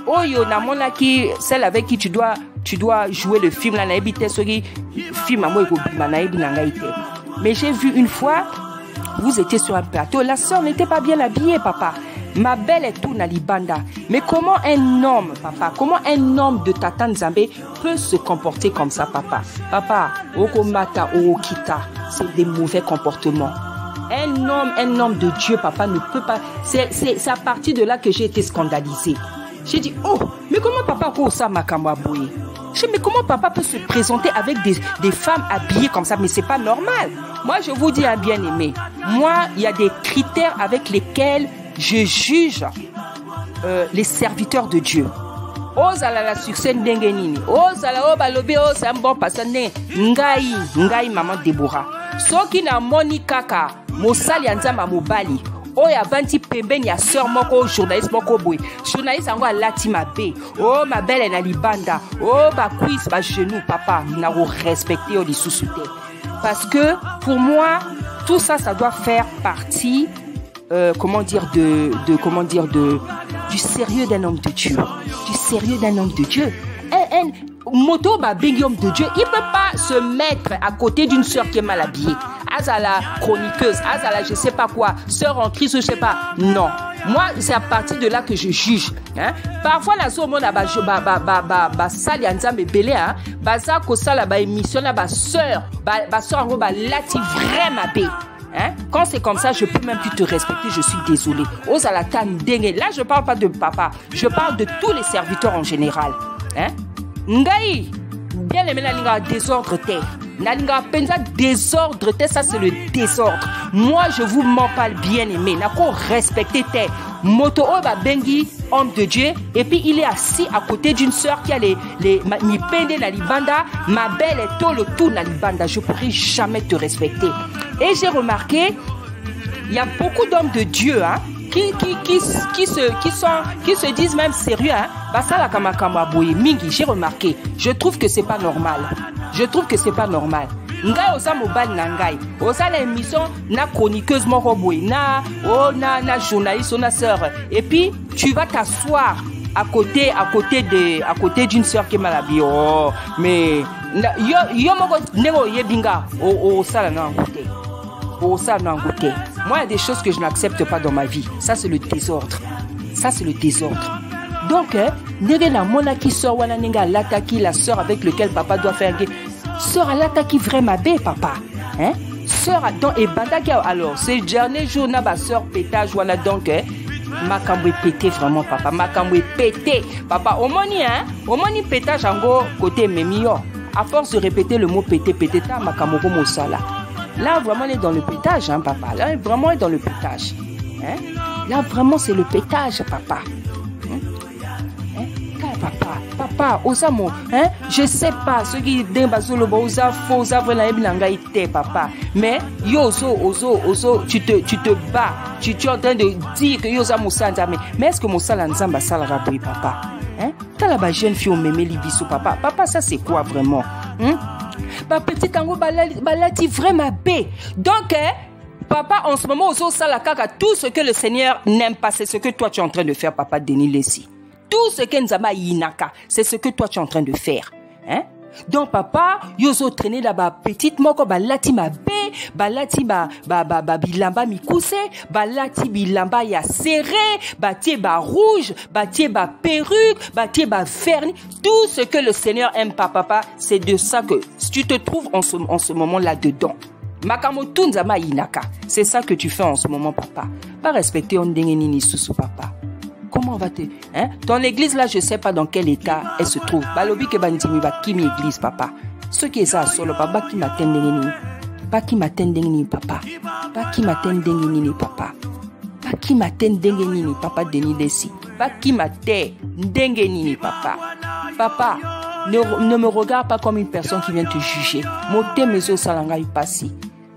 Oyo namona qui celle avec qui tu dois jouer le film là na ebite soki film amoy ko bima na ebi na ngaite. Mais j'ai vu une fois vous étiez sur un plateau, la sœur n'était pas bien habillée papa. Ma belle est tout na libanda. Mais comment un homme papa, comment un homme de Tata Nzambe peut se comporter comme ça papa? Papa, okomata okita, c'est des mauvais comportements. Un homme de Dieu, papa, ne peut pas... C'est à partir de là que j'ai été scandalisée. J'ai dit, oh, mais comment papa peut ça makamaboué? Mais comment papa peut se présenter avec des femmes habillées comme ça? Mais c'est pas normal. Moi, je vous dis un bien-aimé. Moi, il y a des critères avec lesquels je juge les serviteurs de Dieu. Ozala la succès ndengenini. Ozala obalobi o c'est un bon passant ngai maman Deborah. Soki na moni kaka mosali anzamba mobali oya vanti pembeni ya sœur moko journaliste moko boy journaliste ango alati mabe oh ma belle na libanda oh ba cuisse ba genou papa na respecter au lisusu te parce que pour moi tout ça doit faire partie du sérieux d'un homme de Dieu, du sérieux d'un homme de Dieu. Moto ba bengi homme de Dieu, il peut pas se mettre à côté d'une sœur qui est mal habillée. Azala chroniqueuse, azala je sais pas quoi, sœur en Christ, je sais pas. Non. Moi, c'est à partir de là que je juge. Parfois, la sœur, sali anzambe belé, baza ko sala ba émission la ba sœur ngo ba lati vraiment bé. Quand c'est comme ça, je peux même plus te respecter, je suis désolée. Ozalata ndenge. Là, je parle pas de papa, je parle de tous les serviteurs en général. Ngai, bien aimé la linga désordre te. La linga penza désordre te, ça c'est le désordre. Moi, je vous m'en parle bien aimé. Nako respecter te. Moto oba bengi, homme de Dieu, et puis il est assis à côté d'une sœur qui a mi pende na libanda, ma belle est tolo tout na libanda. Je pourrai jamais te respecter. Et j'ai remarqué, il y a beaucoup d'hommes de Dieu, qui se disent même sérieux, j'ai remarqué. Je trouve que c'est pas normal. Ngai osa mobile na ngai. Osa la émission na chroniqueuse moko boy, na journaliste, na sœur. Et puis tu vas t'asseoir à côté d'une sœur qui est mal habillée. Oh, mais yo moko nego yebinga osa la na côté. Osa na côté. Moi, il y a des choses que je n'accepte pas dans ma vie. Ça, c'est le désordre. Donc, nege na mona qui sort wana nenga lataki la sœur avec laquelle papa doit faire sœur à l'attaque vraiment bé papa sœur attend et bandaki alors ces derniers jours na ba sœur pétage voilà donc makambo pété vraiment papa makambo pété papa omoni pétage ango côté memio à force de répéter le mot pété ta makambo ko mosala Là, vraiment, on est dans le pétage, hein, papa. Là, vraiment, on est dans le pétage. Hein? Là, vraiment, c'est le pétage, papa. Papa, osamo, hein? Je sais pas, ceux qui disent osa faux, osa vrai, papa. Mais, tu te bats. Tu es en train de dire que yosa moussa nzambe. Mais est-ce que moussa la nzamba sala raboui, papa? Hein? T'as la jeune fille au mémé libiso, papa. Papa, ça c'est quoi vraiment? Hein? Ma petite ango balati vraiment bé. Donc, hein? Papa, en ce moment, oso sala kaka, tout ce que le Seigneur n'aime pas, c'est ce que toi tu es en train de faire, papa Denis Lessi. Tout ce que Nzamba Yinaka, c'est ce que toi tu es en train de faire. Hein? Donc papa, yozo traîner là-bas petite moko balati ma bé, balati bilamba mikuse, balati bilamba ya serré, batie ba rouge, batie ba perruque, batie ba vernis. Tout ce que le Seigneur aime pas, papa, c'est de ça que tu te trouves en ce moment-là dedans. Makamotu Nzamba Yinaka, c'est ça que tu fais en ce moment, papa. Pas respecter on dengenini susu, papa. Comment va te... Hein? Ton église là, je sais pas dans quel état elle se trouve. Balobi ke bandimi ba kimi église, papa. Ce qui est ça solo, papa qui m'attend dengeni. Pas qui m'attend dengeni, papa. Pas qui m'attend dengeni, papa. Pas qui m'attend dengeni, papa Denis Lessi. Pas qui m'attend dengeni, papa. Papa, ne me regarde pas comme une personne qui vient te juger. Mote mezo salanga passi.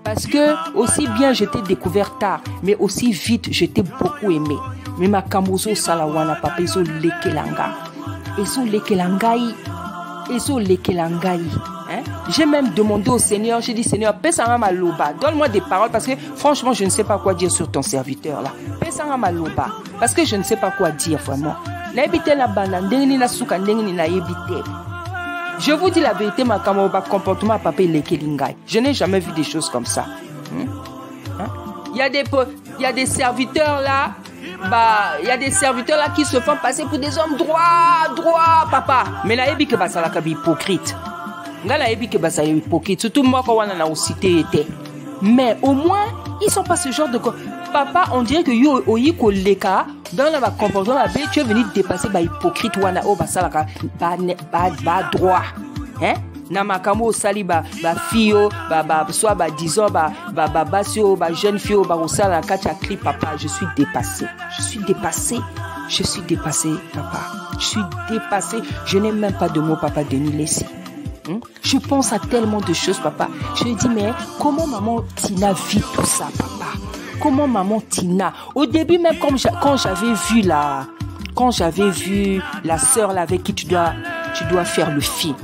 Parce que aussi bien je t'ai découvert tard, mais aussi vite je t'ai beaucoup aimé. Mais ma kamozo salawana papa ezo lekelanga. Ezo lekelangai. Ezo lekelangai. Hein? J'ai même demandé au Seigneur, j'ai dit Seigneur, pesa ma loba, donne-moi des paroles parce que franchement je ne sais pas quoi dire sur ton serviteur là. Pesa ma loba parce que je ne sais pas quoi dire vraiment. Naebite la bana ndengini na suka ndengini na yebite. Je vous dis la vérité, ma camarade, comportement à papa lekelingai. Je n'ai jamais vu des choses comme ça. Il y a des serviteurs là. Il y a des serviteurs là qui se font passer pour des hommes droits, papa. Mais là, il y a ça là qui est hypocrite. Là, il y a ça hypocrite. Surtout moi quand on a aussi été. Mais au moins, ils sont pas ce genre de... Papa, on dirait que yo oyiko leka dans le comportement tu es venu dépasser ba hypocrite wana o ba sala ba droit. Hein? Na makamo sali ba fio soit ba disons ba basio ba jeune fille ba osala kacha clip papa, je suis dépassé, papa. Je suis dépassé, je n'ai même pas de mots, papa Denis Lessi. Je pense à tellement de choses, papa. Je me dis mais comment maman Tina vit tout ça, papa? Comment maman Tina? Au début même quand j'avais vu la sœur là avec qui tu dois faire le film.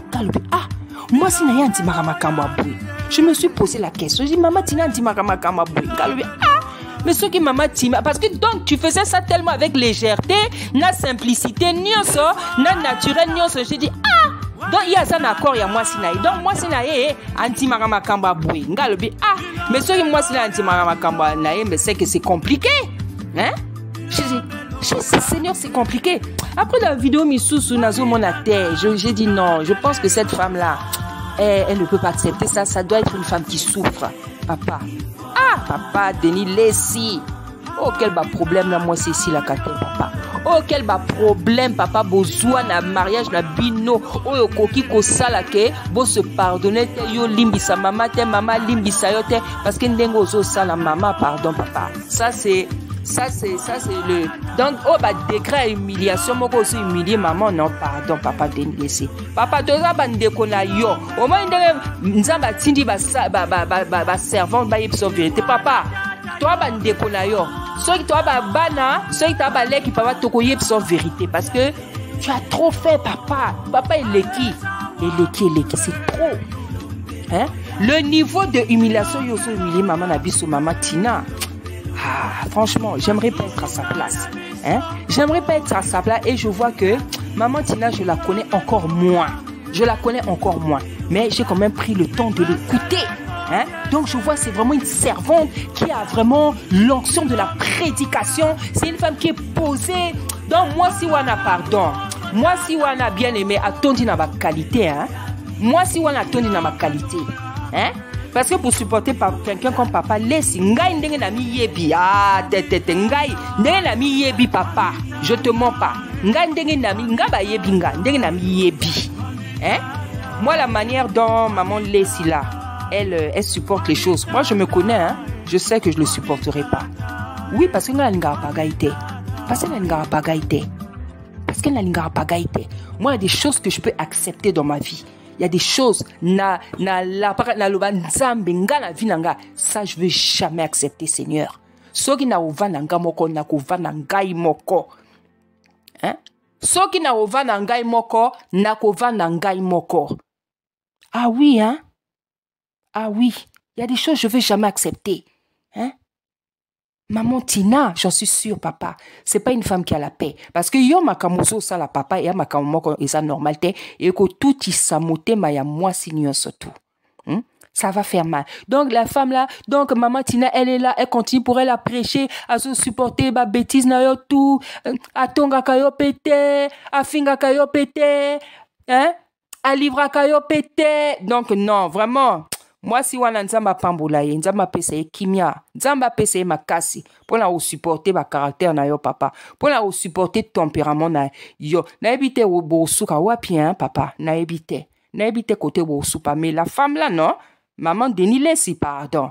Ah, moi si na yanti makambo abui. Je me suis posé la question. Je dis maman Tina anti makambo abui. Ah, mais ce qui maman Tina parce que donc tu faisais ça tellement avec légèreté, na simplicité, nyonso, na naturel nyonso. Je dis ah, donc il y a ça d'accord, il y a moi sinaï. Donc moi sinaï anti makambo abui. Ngalobi ah, mais ce qui moi sinaï anti makambo naï, mais c'est que c'est compliqué. Hein? Je dis Seigneur, c'est compliqué. Après la vidéo Missou Nazo Monater, j'ai dit non, je pense que cette femme-là, elle ne peut pas accepter ça. Ça doit être une femme qui souffre. Papa. Ah, papa, Denis Lessi. Oh, quel bas problème là, moi c'est ici la carte, papa. Oh, quel bas problème, papa. Besoin na mariage na bino. Oh, yo koki ko sala ke, bo se pardonner te yo limbisa mama te, mama limbisa yo te, parce que ndengo zo sala mama, pardon, papa. Ça c'est le donc oh bah décret humiliation moko aussi humilier maman non pardon papa Denis Lessi papa toza bandeko na yo au moins ndenge nzamba tindi ba servant ba yebso vérité papa toi bandeko na yo ceux qui toi ba bana ceux qui ba leki papa toko yebso vérité parce que tu as trop fait papa eleki c'est trop hein le niveau de humiliation yo so humilier maman na biso maman Tina. Ah, franchement, j'aimerais pas être à sa place. Hein? J'aimerais pas être à sa place et je vois que maman Tina, je la connais encore moins. Mais j'ai quand même pris le temps de l'écouter. Hein? Donc je vois c'est vraiment une servante qui a vraiment l'onction de la prédication. C'est une femme qui est posée. Donc moi si on a pardon, moi si on a bien aimé, attendu dans ma qualité. Hein? Moi si on a attendu dans ma qualité. Hein? Parce que pour supporter quelqu'un comme papa, laisse ngai ndenge na mi yebi ngai ndenge na mi yebi papa, je te mens pas. Ngai ndenge na mi ngaba yebi ndenge na mi yebi. Hein? Moi la manière dont maman Lessi là, elle supporte les choses. Moi, je me connais, hein. Je sais que je le supporterai pas. Oui, parce que Parce que moi, il y a des choses que je peux accepter dans ma vie. Il y a des choses, ça, je veux jamais accepter, Seigneur. Soki na ovananga moko, na kovanangai moko. Hein? Soki na ovanangai moko, na kovanangai moko. Ah oui, hein? Ah oui, il y a des choses que je veux jamais accepter. Hein? Maman Tina, j'en suis sûre, papa, c'est pas une femme qui a la paix. Parce que yo makamoso ça la papa et makamoko et ça normalité et que tout y samote maya moi signor surtout. Ça va faire mal. Donc la femme là, donc maman Tina, elle est là, elle continue pour elle à prêcher, à se supporter, bah bêtise na yo tout, à tonga kayo pété, à finga kayo pété, hein, à livra kayo pété. Donc non, vraiment. Moi, si wana nzamba pambola ye, nzamba pesa ye kimia, nzamba pesa ye makasi, pour la supporter ba caractère na yo papa, pour la supporter tempérament na yo. Na ebite bo suka wapi hein papa, na ebite côté bo supa, mais la femme là non, maman Denile si pardon.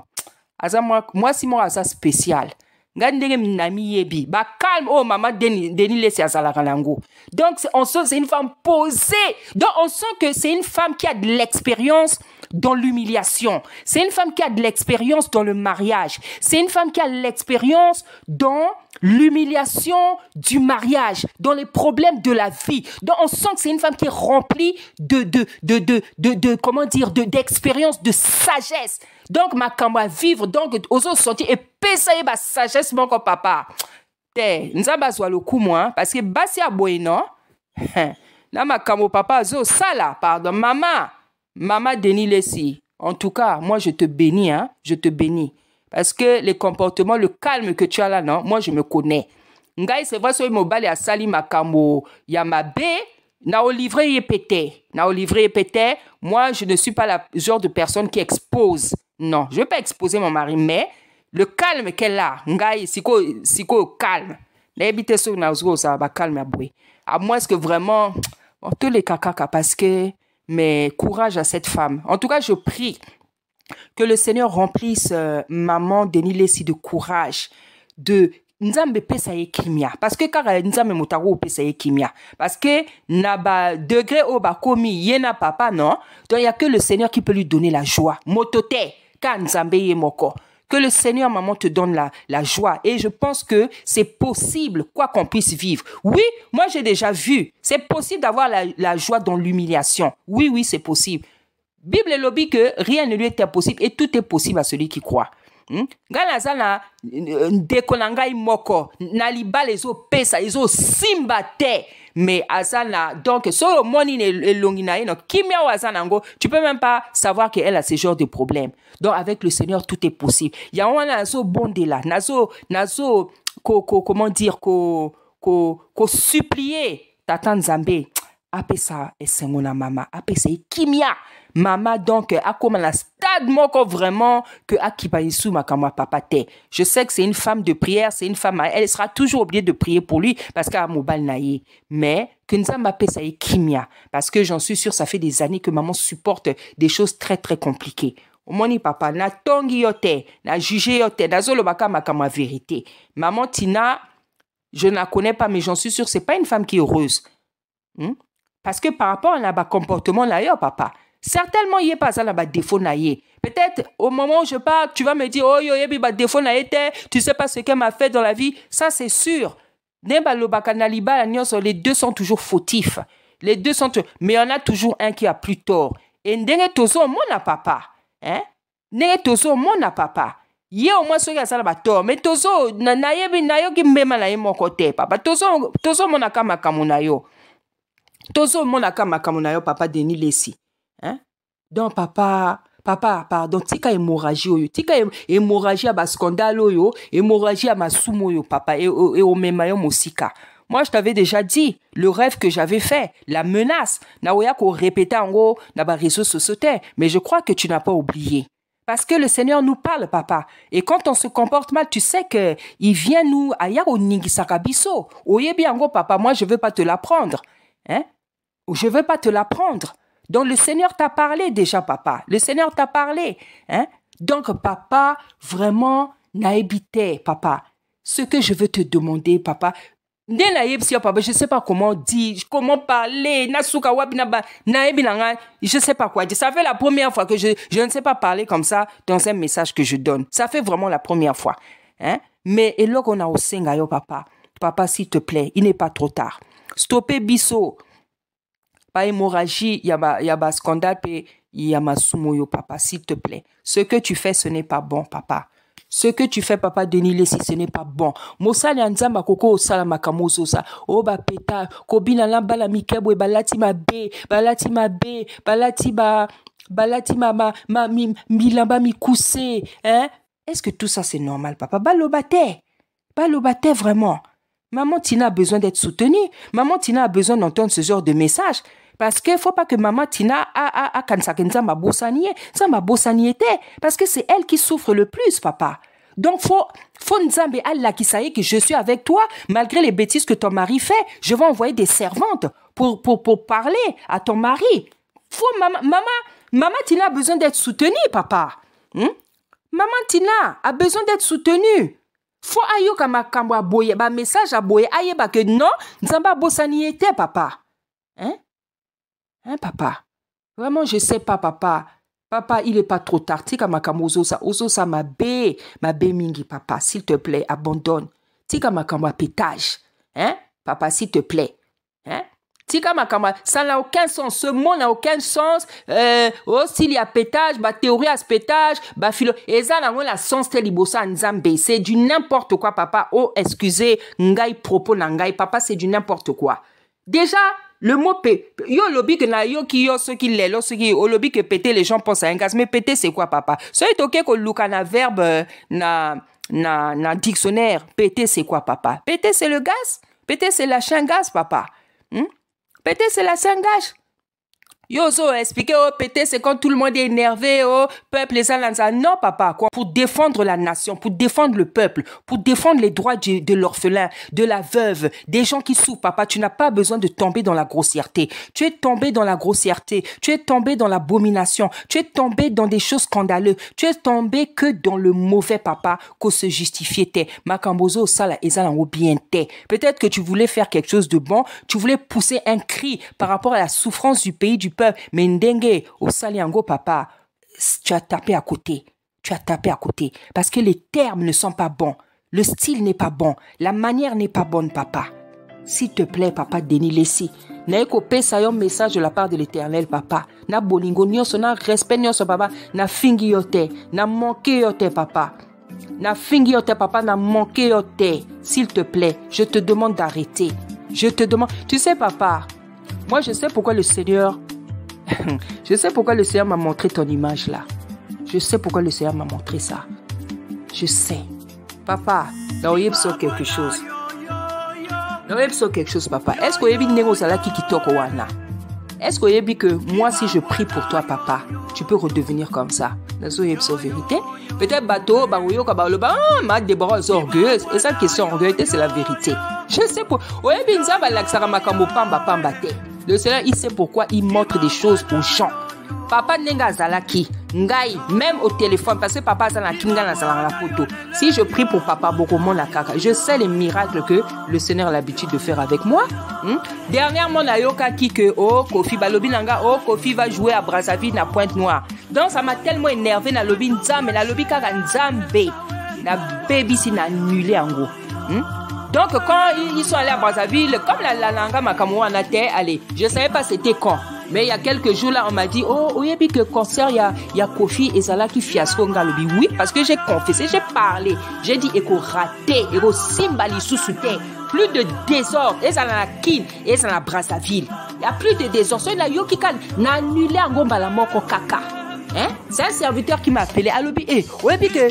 Aza moi si moi ça spécial. Ngandenge minami yebi, ba calme oh maman Denile si azala kanango. Donc on sent c'est une femme posée. Donc on sent que c'est une femme qui a de l'expérience dans l'humiliation. C'est une femme qui a de l'expérience dans le mariage. C'est une femme qui a de l'expérience dans l'humiliation du mariage, dans les problèmes de la vie. Donc on sent que c'est une femme qui est remplie comment dire, d'expérience, de sagesse. Donc ma kamba vivre, donc aux autres sentir et peser ma sagesse mon papa. Nzamba zwa le coup moi parce que basi aboye non. Là ma kamba papa zo ça là pardon Maman Denis Lessi, en tout cas, moi je te bénis, hein, je te bénis. Parce que les comportements, le calme que tu as là, non, moi je me connais. Ngai, c'est vrai, sur mobile, à Sali Makamo, Yamabe, na livré et pété. Moi je ne suis pas le genre de personne qui expose. Non, je ne vais pas exposer mon mari, mais le calme qu'elle a, Ngai, siko calme. N'habitez sur Nazo, ça va calme à bouer. À moins que vraiment, tous les caca, parce que. Mais courage à cette femme. En tout cas, je prie que le Seigneur remplisse maman Denis Lessi de courage, de Nzambe pesa ye kimia. Parce que car Nzambe motaro pesa ye kimia. Parce que naba degré au bakomi yena papa non. Donc il y a que le Seigneur qui peut lui donner la joie. Motote ka Nzambe ye moko. Que le Seigneur, maman, te donne la joie. Et je pense que c'est possible, quoi qu'on puisse vivre. Oui, moi, j'ai déjà vu. C'est possible d'avoir la joie dans l'humiliation. Oui, c'est possible. Bible lobby que rien ne lui est impossible et tout est possible à celui qui croit. Ganazana dekonangai moko naliba les o pesa les o simbate mais azana donc so moni ne longina no kimia wazanango tu peux même pas savoir qu'elle a ce genre de problème. Donc avec le Seigneur tout est possible. Ya wana so bonde là nazo comment dire ko supplier tata Nzambe apesa esengona mama apesa kimia Mama, donc, a comme la stade moko vraiment que Akibaïsou makama papa te. Je sais que c'est une femme de prière, c'est une femme, elle sera toujours obligée de prier pour lui parce qu'à Mobal naïe. Mais, que nous avons appelé ça kimia. Parce que j'en suis sûre, ça fait des années que maman supporte des choses très, très compliquées. Moni papa, na tongi yote, na jugé yote, na zolo baka makama vérité. Maman Tina, je ne la connais pas, mais j'en suis sûre, c'est pas une femme qui est heureuse. Parce que par rapport à la comportement là, papa, certainement, il n'y a pas ça, là, défaut naïe. Peut-être, au moment où je parle, tu vas me dire, oh, il y a défaut naïe, tu sais pas ce qu'elle m'a fait dans la vie. Ça, c'est sûr. Les deux sont toujours fautifs. Les deux sont, mais il y en a toujours un qui a plus tort. Et ndenge tozo, mon papa. Hein? Ndenge tozo, mon papa. Yé au moins, ceux qui ont ça, là, tort. Mais tozo, nayo qui m'aime à mon côté, papa. Tozo, mon akama kamunayo. Tozo, mon akama kamunayo, papa Denis Lessi. Hein? Donc papa pardon tika hémorragie oyo tika hémorragie à scandale oyo hémorragie à masumo oyo papa et au memayo mosika. Moi je t'avais déjà dit le rêve que j'avais fait, la menace na oya ko répéter en gros na ba réseaux sociaux, mais je crois que tu n'as pas oublié. Parce que le Seigneur nous parle, papa. Et quand on se comporte mal, tu sais que il vient nous aya o ningisaka biso. Oyebi ango papa, moi je veux pas te l'apprendre. Hein? Je veux pas te l'apprendre. Donc, le Seigneur t'a parlé déjà, papa. Le Seigneur t'a parlé. Hein? Donc, papa, vraiment, naïbité, papa. Ce que je veux te demander, papa, je ne sais pas comment dire, comment parler, je ne sais pas quoi dire. Ça fait la première fois que je ne sais pas parler comme ça dans un message que je donne. Ça fait vraiment la première fois. Hein? Mais, et là, on a aussi papa. Papa, s'il te plaît, il n'est pas trop tard. Stoppez biso. Pas hémorragie, il y a scandale, il y a sumoyo, papa, s'il te plaît. Ce que tu fais, ce n'est pas bon, papa. Ce que tu fais, papa, Denis, si ce n'est pas bon. Mosali anzamba koko osala makamoso sa. O ba peta, kobina lamba la mikebwe, balati ma be, balati milamba mi kousse, hein? Est-ce que tout ça c'est normal, papa? Balobate vraiment. Maman Tina a besoin d'être soutenue. Maman Tina a besoin d'entendre ce genre de message. Parce qu'il ne faut pas que maman Tina a ma bossaniété. Parce que c'est elle qui souffre le plus, papa. Donc, faut Nzambe Allah qui sait que je suis avec toi, malgré les bêtises que ton mari fait. Je vais envoyer des servantes pour parler à ton mari. Maman Tina a besoin d'être soutenue, papa. Maman Tina a besoin d'être soutenue. Faut ayoka makambo aboye, ba message aboye, ayeba que non, Nzamba bossaniété, papa. Hein, papa? Vraiment, je sais pas, papa. Papa, il est pas trop tard. Tika makambo ozosa ma bé mingi, papa. S'il te plaît, abandonne. Tika makambo à pétage. Hein, papa, s'il te plaît. Hein? Tika makamba, ça n'a aucun sens. Ce mot n'a aucun sens. S'il y a pétage, théorie à ce pétage, philo. Et ça, la sens telibosa nzambe. C'est du n'importe quoi, papa. Oh, excusez, ngai propos nangai. Papa, c'est du n'importe quoi. Déjà, le mot yo lobby que na yo ki yo ceux qui les ceux qui au lobby que péter les gens pensent à un gaz. Mais péter, c'est quoi, papa? Ça est ok que luka na verbe na dictionnaire. Péter, c'est quoi, papa? Péter, c'est le gaz. Péter, c'est lâcher un gaz, papa. Péter, c'est la sangage. Yo, expliquer, péter, c'est quand tout le monde est énervé, peuple, les alanza. Non, papa, quoi. Pour défendre la nation, pour défendre le peuple, pour défendre les droits de l'orphelin, de la veuve, des gens qui souffrent, papa, tu n'as pas besoin de tomber dans la grossièreté. Tu es tombé dans la grossièreté, tu es tombé dans l'abomination, tu es tombé dans des choses scandaleuses, tu es tombé que dans le mauvais, papa, qu'on se justifiait. Makambozo, sala, ezalango bien te. Peut-être que tu voulais faire quelque chose de bon, tu voulais pousser un cri par rapport à la souffrance du pays, du peuple. Mais Ndenge, au Saliango, papa, tu as tapé à côté. Tu as tapé à côté. Parce que les termes ne sont pas bons. Le style n'est pas bon. La manière n'est pas bonne, papa. S'il te plaît, papa, Denis Lessi. N'a écopé ça un message de la part de l'Éternel, papa. Na bolingo nyonso, na respect nyonso, papa. Na fingi yote. Na manqué yote, papa. Na fingi yote, papa. Na manqué yote. S'il te plaît, je te demande d'arrêter. Je te demande. Tu sais, papa, moi, je sais pourquoi le Seigneur... Je sais pourquoi le Seigneur m'a montré ton image là. Je sais pourquoi le Seigneur m'a montré ça. Je sais. Papa, là, il y a quelque chose. Là, il y a quelque chose, papa. Est-ce qu'il y a une négociation qui toko wana? Est-ce qu'il y a que moi, si je prie pour toi, papa, tu peux redevenir comme ça? Là, il y a une vérité. Peut-être bateau, ma Déborah est orgueilleuse. Et ça, question orgueilleuse, c'est la vérité. Je sais pour. Le Seigneur, il sait pourquoi il montre des choses aux gens. Papa nenga zalaki, ngai, même au téléphone, parce que papa zalaki nga na zalala photo. Si je prie pour papa Bokomo na kaka, je sais les miracles que le Seigneur a l'habitude de faire avec moi. Dernièrement, na yoka ki que Kofi balobi nanga, Kofi va jouer à Brazzaville na Pointe-Noire. Donc ça m'a tellement énervé na lobi nzambe, na lobi kaka nzambe, na baby si na annulé en gros. Donc, quand ils sont allés à Brazzaville, comme la langa makamoua na terre, allez, je savais pas c'était quand. Mais il y a quelques jours là, on m'a dit, il y a que concert, il y a Kofi et Zala qui fiasco ngalobi. Oui, parce que j'ai confessé, j'ai parlé, j'ai dit, éco raté, éco simbali sous terre. Plus de désordre, et ça la kin, et ça la Brazzaville. Il y a plus de désordre. C'est la yokikan, n'a annulé en gomba la mort kaka. Hein? C'est un serviteur qui m'a appelé à l'objet. Ouais, puis que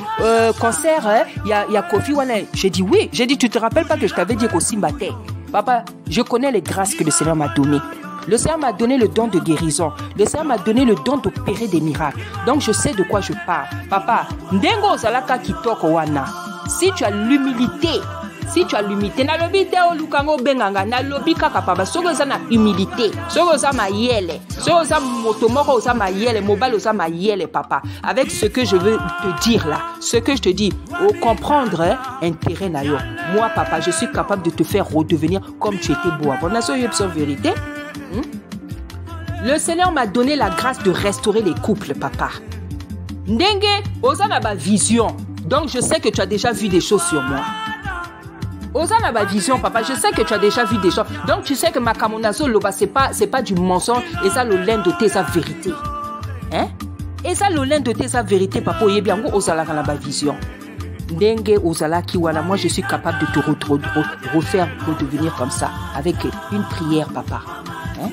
concert, il y a Kofi Wana. J'ai dit oui. J'ai dit, tu te rappelles pas que je t'avais dit qu'au Simbate? Papa, je connais les grâces que le Seigneur m'a données. Le Seigneur m'a donné le don de guérison. Le Seigneur m'a donné le don d'opérer des miracles. Donc je sais de quoi je parle. Papa, ndengo zalaka kitoko wana. Si tu as l'humilité, Si tu as l'humilité, na lobi te o lukango benganga, na lobi kaka papa, soko oza na humilité, soko oza mayele, soko oza motomoko oza mayele, mobile oza mayele papa. Avec ce que je veux te dire là, ce que je te dis, au comprendre intérêt na yo. Moi papa, je suis capable de te faire redevenir comme tu étais beau avant. Na so vérité. Le Seigneur m'a donné la grâce de restaurer les couples papa. Ndenge oza na ba vision. Donc je sais que tu as déjà vu des choses sur moi. Oza na ba vision papa, je sais que tu as déjà vu des choses. Donc tu sais que ma kamonazo loba c'est pas du mensonge et ça le lin de tes vérité. Hein? Et ça le lin de tes vérité papa, oye bien ozala na ba vision. Ndenge ozala ki wana, moi je suis capable de te refaire redevenir comme ça avec une prière papa. Hein?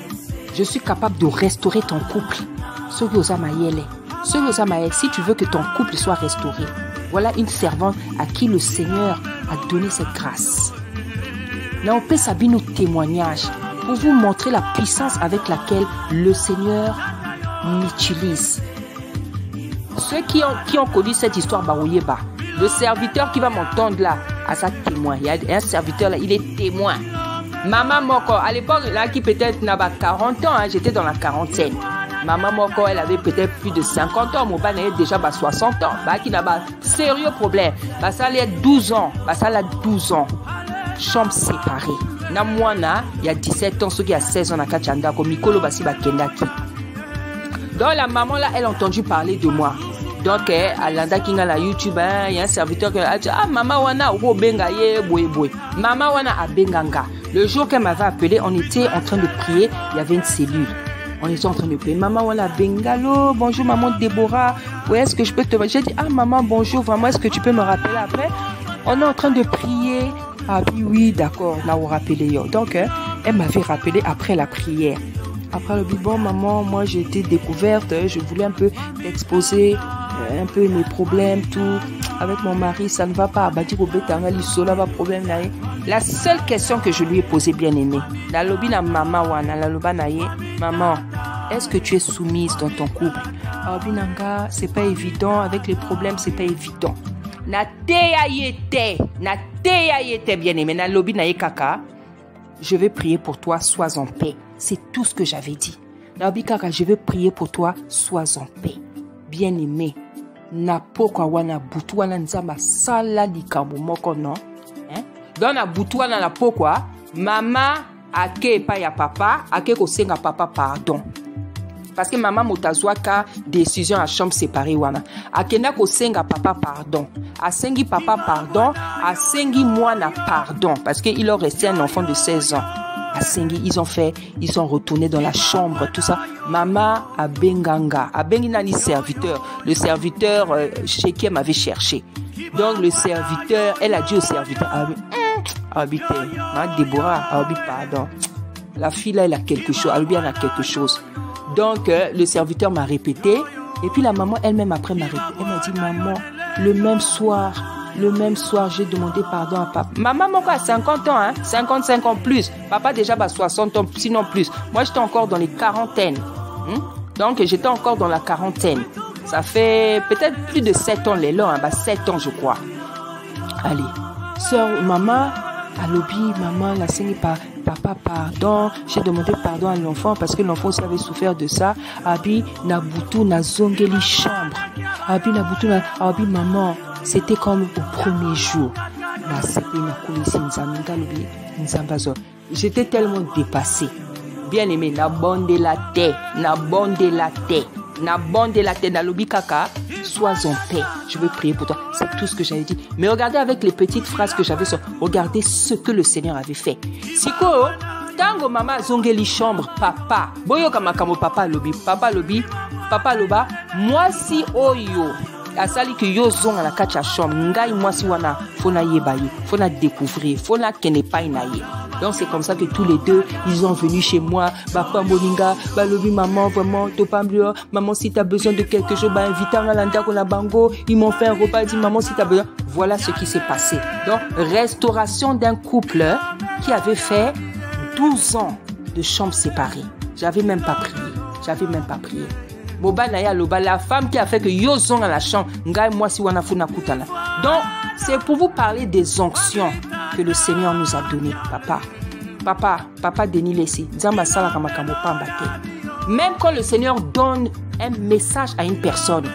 Je suis capable de restaurer ton couple. Si tu veux que ton couple soit restauré, voilà une servante à qui le Seigneur a donné cette grâce. Là, on peut s'habiller nos témoignages pour vous montrer la puissance avec laquelle le Seigneur m'utilise. Ceux qui ont connu cette histoire, le serviteur qui va m'entendre là, à sa témoin. Il y a un serviteur là, il est témoin. Maman Moko, à l'époque, là, qui peut-être n'a pas 40 ans, hein, j'étais dans la quarantaine. Maman Moko, elle avait peut-être plus de 50 ans. Mon ban avait déjà 60 ans. Bah, qui n'a pas sérieux problème. Bah, ça allait être 12 ans. Bah, ça allait être 12 ans. Chambre séparée. Na mwana, il y a 17 ans, ceux qui a 16 ans, na kachanda, comme Mikolo Basi Bakendaki. Donc, la maman, là, elle a entendu parler de moi. Donc, à l'anda qui la YouTube, il y a un serviteur qui a dit, ah, maman wana, ou benga ye, boy. Maman wana a benganga. Le jour qu'elle m'avait appelé, on était en train de prier, il y avait une cellule. On était en train de prier. Maman, voilà, bengalo, bonjour maman Déborah. Où est-ce que je peux te... J'ai dit, ah maman, bonjour, vraiment, est-ce que tu peux me rappeler après? On est en train de prier. Ah oui, d'accord, là, on rappelé. Donc, elle m'avait rappelé après la prière. Après le bon maman, moi j'ai été découverte, je voulais un peu t'exposer un peu mes problèmes, tout. Avec mon mari, ça ne va pas. La seule question que je lui ai posée, bien aimée, la lobi na maman wana, la loba na ye, maman, est-ce que tu es soumise dans ton couple? Binanga, c'est pas évident, avec les problèmes, c'est pas évident. Na teya yete, bien aimé, na lobi na ye kaka. Je vais prier pour toi, sois en paix. C'est tout ce que j'avais dit. Nabi kaka, je vais prier pour toi, sois en paix. Bien aimé. Na pokwa wana butu wana nzamba sala likambo moko non. Dans na butu wana na pokwa, mama ake pa ya papa, ake kosenga papa pardon. Parce que maman motazwaka décision à chambre séparée wana. Akenda kosenga papa pardon. Asengi papa pardon, asengi mwana pardon. Parce qu'il leur restait un enfant de 16 ans. Asengi, ils sont retournés dans la chambre, tout ça. Maman a benganga, a benginani serviteur. Le serviteur chez qui elle m'avait cherché. Donc le serviteur, elle a dit au serviteur, Déborah, pardon. La fille là, elle a quelque chose, elle a quelque chose. Donc le serviteur m'a répété. Et puis la maman elle-même après m'a répété. Elle m'a dit, maman, le même soir, j'ai demandé pardon à papa. Maman, mon a 50 ans, hein, 55 ans plus. Papa déjà 60 ans, sinon plus. Moi, j'étais encore dans les quarantaines. Donc, j'étais encore dans la quarantaine. Ça fait peut-être plus de 7 ans, les longs, 7 ans, je crois. Allez. Sœur, maman, à l'obi, maman, la saigne par papa, pardon. J'ai demandé pardon à l'enfant parce que l'enfant aussi avait souffert de ça. Abi, Nabutu, na zongeli chambre. Abi, Nabutu, abi, maman. C'était comme au premier jour. J'étais tellement dépassée. Bien aimé, na bonde la tête, na lobi kaka, sois en paix. Je veux prier pour toi. C'est tout ce que j'avais dit. Mais regardez avec les petites phrases que j'avais sur. Regardez ce que le Seigneur avait fait. Siko, tango mama zongeli chambre, papa. Boyo kamakamo papa lobi, moi si oyo. Asali que yo zonga la kacha chambre ngai moi si wana fona yebaye fona découvrir fona kenepai na ye. Donc c'est comme ça que tous les deux ils sont venus chez moi, papa moninga balobi maman vraiment topambio maman si tu as besoin de quelque chose ba inviter na landa ko la bango, ils m'ont fait un repas, dit maman si tu as besoin. Voilà ce qui s'est passé. Donc restauration d'un couple qui avait fait 12 ans de chambre séparée. J'avais même pas prié. Boba Naya Loba, la femme qui a fait que Yozong à la chambre, Ngai moi si wana funa kutana. Donc, c'est pour vous parler des onctions. que le Seigneur nous a donné, Papa Denis Lessi, même quand le Seigneur donne un message à une personne,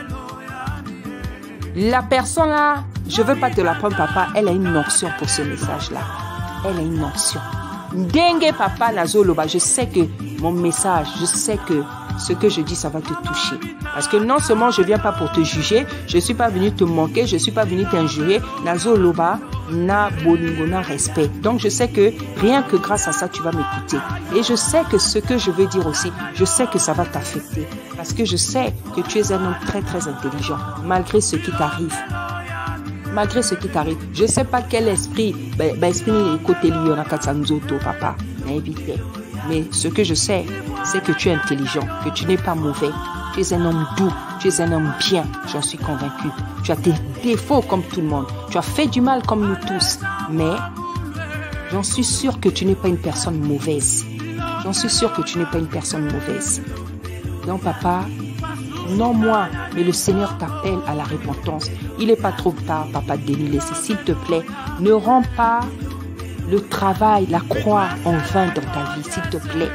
la personne là, je ne veux pas te l'apprendre, papa, elle a une onction pour ce message-là. Elle a une onction. Dengue, papa, Nazoloba, je sais que mon message, je sais que ce que je dis, ça va te toucher. Parce que non seulement je ne viens pas pour te juger, je ne suis pas venu te manquer, je ne suis pas venu t'injurier. Nazoloba, na bolingo, na respect. Donc je sais que rien que grâce à ça, tu vas m'écouter. Et je sais que ce que je veux dire aussi, je sais que ça va t'affecter. Parce que je sais que tu es un homme très très intelligent, malgré ce qui t'arrive. Malgré ce qui t'arrive, je ne sais pas quel esprit, esprit côté lié papa, mais ce que je sais, c'est que tu es intelligent, que tu n'es pas mauvais, tu es un homme doux, tu es un homme bien, j'en suis convaincu. Tu as tes défauts comme tout le monde, tu as fait du mal comme nous tous, mais j'en suis sûr que tu n'es pas une personne mauvaise. J'en suis sûr que tu n'es pas une personne mauvaise. Donc papa, non moi, mais le Seigneur t'appelle à la repentance. Il n'est pas trop tard, papa Denis Lessi. S'il te plaît, ne rends pas le travail, la croix en vain dans ta vie, s'il te plaît.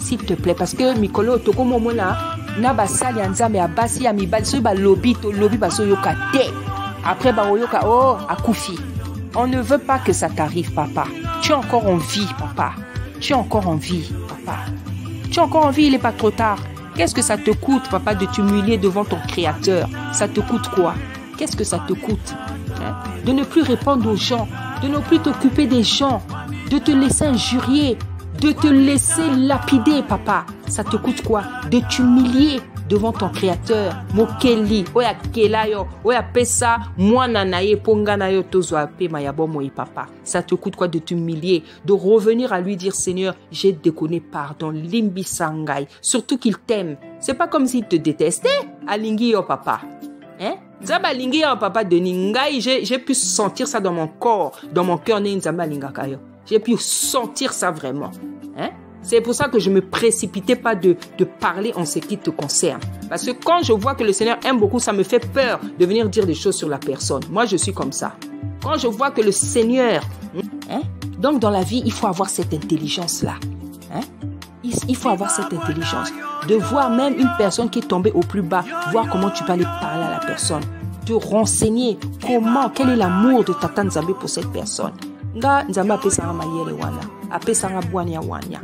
S'il te plaît, parce que Mikolo, toko momona, na basali anzambe abasi amibali, so ba lobby to lobby baso yoka te. Après ba yoka oh akufi. On ne veut pas que ça t'arrive, papa. Tu es encore en vie, papa. Tu es encore en vie, papa. Tu es encore en vie, il n'est pas trop tard. Qu'est-ce que ça te coûte, papa, de t'humilier devant ton Créateur? Ça te coûte quoi? Qu'est-ce que ça te coûte? De ne plus répondre aux gens, de ne plus t'occuper des gens, de te laisser injurier, de te laisser lapider, papa. Ça te coûte quoi? De t'humilier devant ton Créateur. Mokeli, oya kelayo, oya pesa, mwana naye ponga nayo tozwa pe mayabo moi papa. Ça te coûte quoi de t'humilier, de revenir à lui dire Seigneur, j'ai déconné, pardon, limbi sangai. Surtout qu'il t'aime. C'est pas comme s'il te détestait. Alingi yo papa. Hein? Zaba lingi yo papa de Ningai, j'ai pu sentir ça dans mon corps, dans mon cœur né nzamba lingakayo. J'ai pu sentir ça vraiment. Hein? C'est pour ça que je ne me précipitais pas de parler en ce qui te concerne. Parce que quand je vois que le Seigneur aime beaucoup, ça me fait peur de venir dire des choses sur la personne. Moi, je suis comme ça. Quand je vois que le Seigneur... Hein, donc, dans la vie, il faut avoir cette intelligence-là. Hein, il faut avoir cette intelligence. De voir même une personne qui est tombée au plus bas, voir comment tu peux aller parler à la personne. Te renseigner comment, quel est l'amour de Tata Nzambe pour cette personne. Nga Nzambe apesanga mayele wana, apesanga bwania wania.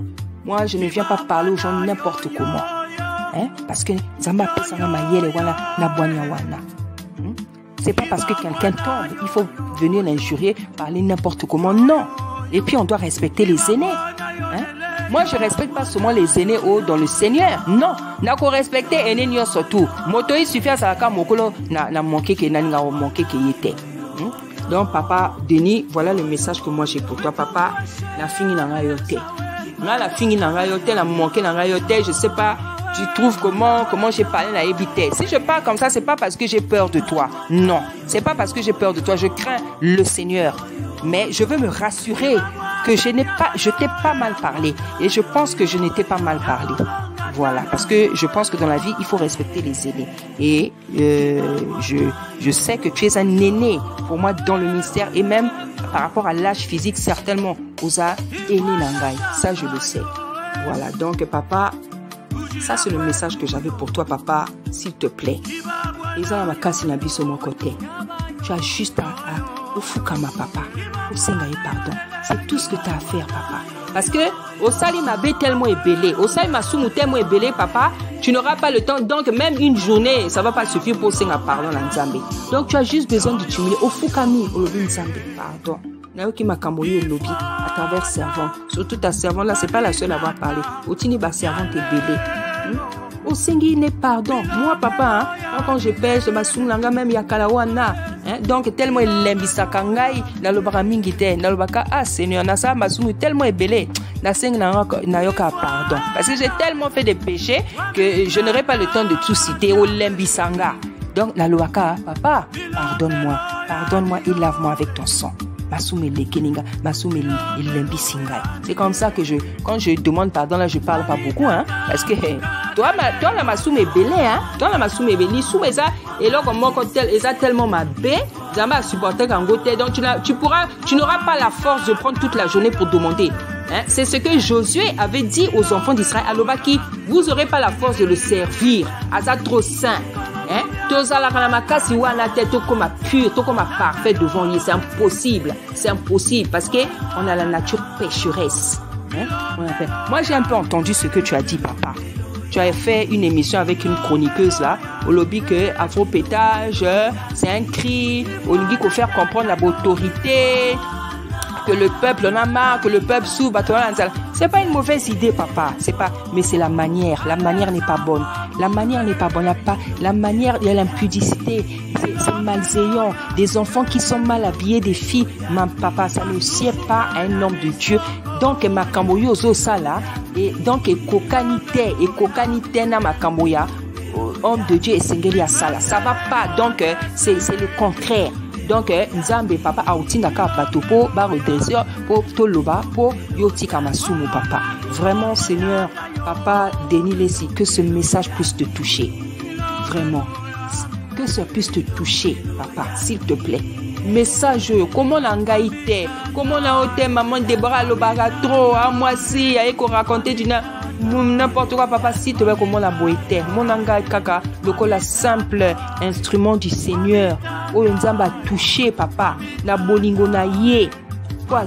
Moi, je ne viens pas parler aux gens n'importe comment. Hein? Parce que Nzambe apesanga mayele wana na bwania wana. C'est pas parce que quelqu'un tombe, il faut venir l'injurier, parler n'importe comment. Non. Et puis, on doit respecter les aînés. Hein? Moi, je ne respecte pas seulement les aînés dans le Seigneur. Non. N'a qu'à respecter les aînés surtout. Moto, il suffit à ça que mokolo na manqué que n'a manqué qu'il était. Donc, papa Denis, voilà le message que moi j'ai pour toi. Papa, la fini n'a rien yoté. La fini n'a rien yoté, la manqué n'a rien yoté. Je sais pas, tu trouves comment j'ai parlé à éviter. Si je parle comme ça, c'est pas parce que j'ai peur de toi. Non, c'est pas parce que j'ai peur de toi. Je crains le Seigneur. Mais je veux me rassurer que je t'ai pas mal parlé. Et je pense que je n'étais pas mal parlé. Voilà, parce que je pense que dans la vie, il faut respecter les aînés. Et je sais que tu es un aîné pour moi dans le ministère et même par rapport à l'âge physique, certainement, Osa aîné Nangai. Ça, je le sais. Voilà, donc papa, ça c'est le message que j'avais pour toi, papa, s'il te plaît. Les gens ma casse n'a sur mon côté. Tu as juste à Ofukama, papa. Au Sengaï, pardon. C'est tout ce que tu as à faire, papa. Parce que au sali mabé tellement ébélé, au sali masumu tellement ébélé, papa, tu n'auras pas le temps. Donc même une journée, ça va pas suffire pour senga pardon à Nzambe. Donc tu as juste besoin de t'humilier. Au Fukami, au lobby Nzambe, pardon. Naoki makamboyi au lobby à travers servante. Surtout ta servante là, c'est pas la seule à avoir parlé. Au tini ba servante ébélé. Au sengi n'est pardon. Moi papa, hein, quand je pêche, ma sunanga même yakalawana. Donc tellement lembisaka ngai na lobaka mingi te na lobaka Seigneur na sa masumu tellement ébélé na seng na yoka pardon parce que j'ai tellement fait des péchés que je n'aurai pas le temps de tout citer au lembisanga. Donc na lobaka papa pardonne-moi et lave-moi avec ton sang. C'est comme ça que quand je demande pardon là, je parle pas beaucoup, hein, parce que toi la masoum est belé, hein, toi la masoum est belé, sous ça et là comme moi quand elle est tellement ma bé, Zamba supporter Kangote. Donc tu n'auras pas la force de prendre toute la journée pour demander. Hein? C'est ce que Josué avait dit aux enfants d'Israël. Alobaki, vous n'aurez pas la force de le servir. Aza trop saint. Hein? Si comme pur, comme parfait devant lui, c'est impossible. C'est impossible parce qu'on a la nature pécheresse. Hein? Moi, j'ai un peu entendu ce que tu as dit, papa. Tu as fait une émission avec une chroniqueuse là, au lobby que afro-pétage, c'est un cri, au lobby qu'il faut faire comprendre l'autorité, que le peuple en a marre, que le peuple s'ouvre, c'est pas une mauvaise idée, papa, c'est pas, mais c'est la manière n'est pas bonne, la manière n'est pas bonne, la manière, il y a l'impudicité, c'est malveillant, des enfants qui sont mal habillés, des filles, papa, ça ne sied pas à un homme de Dieu. Donc ma kamboyo zo sala et donc kokanité na ma kamboya homme de Dieu et sengeli ya sala, ça va pas, donc c'est le contraire. Donc nzambe papa autinda ka bato po ba redresser po toloba po yotika masumu papa. Vraiment Seigneur, papa Denis Lesi, que ce message puisse te toucher. Vraiment. Que ça puisse te toucher papa, s'il te plaît. Message, comment on a ngaïté, comment on a ôté maman Déborah le trop, à moi si, à éco raconter du n'importe quoi, papa, si tu veux comment on a boité, mon angaï kaka, le simple instrument du Seigneur, où on a touché, papa, la bolingo na yé, pour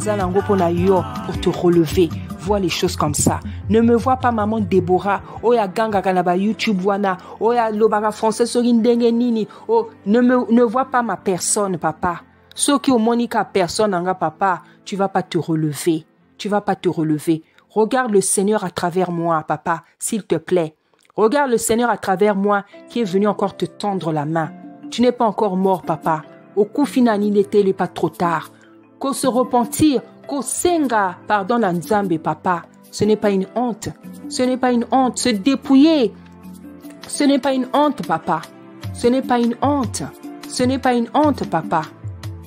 te relever. Vois les choses comme ça. Ne me vois pas maman Déborah. Oh ya ganga kanaba YouTube wana. Oh ya lobara français sorindenge nini. Oh ne vois pas ma personne papa. Ceux qui ont monica personne anga papa, tu vas pas te relever. Tu vas pas te relever. Regarde le Seigneur à travers moi papa, s'il te plaît. Regarde le Seigneur à travers moi qui est venu encore te tendre la main. Tu n'es pas encore mort papa. Au coup final il n'est pas trop tard. Qu'on se repentir. Kosenga, pardon à Nzambe, papa. Ce n'est pas une honte. Ce n'est pas une honte. Se dépouiller. Ce n'est pas une honte, papa. Ce n'est pas une honte. Ce n'est pas une honte, papa.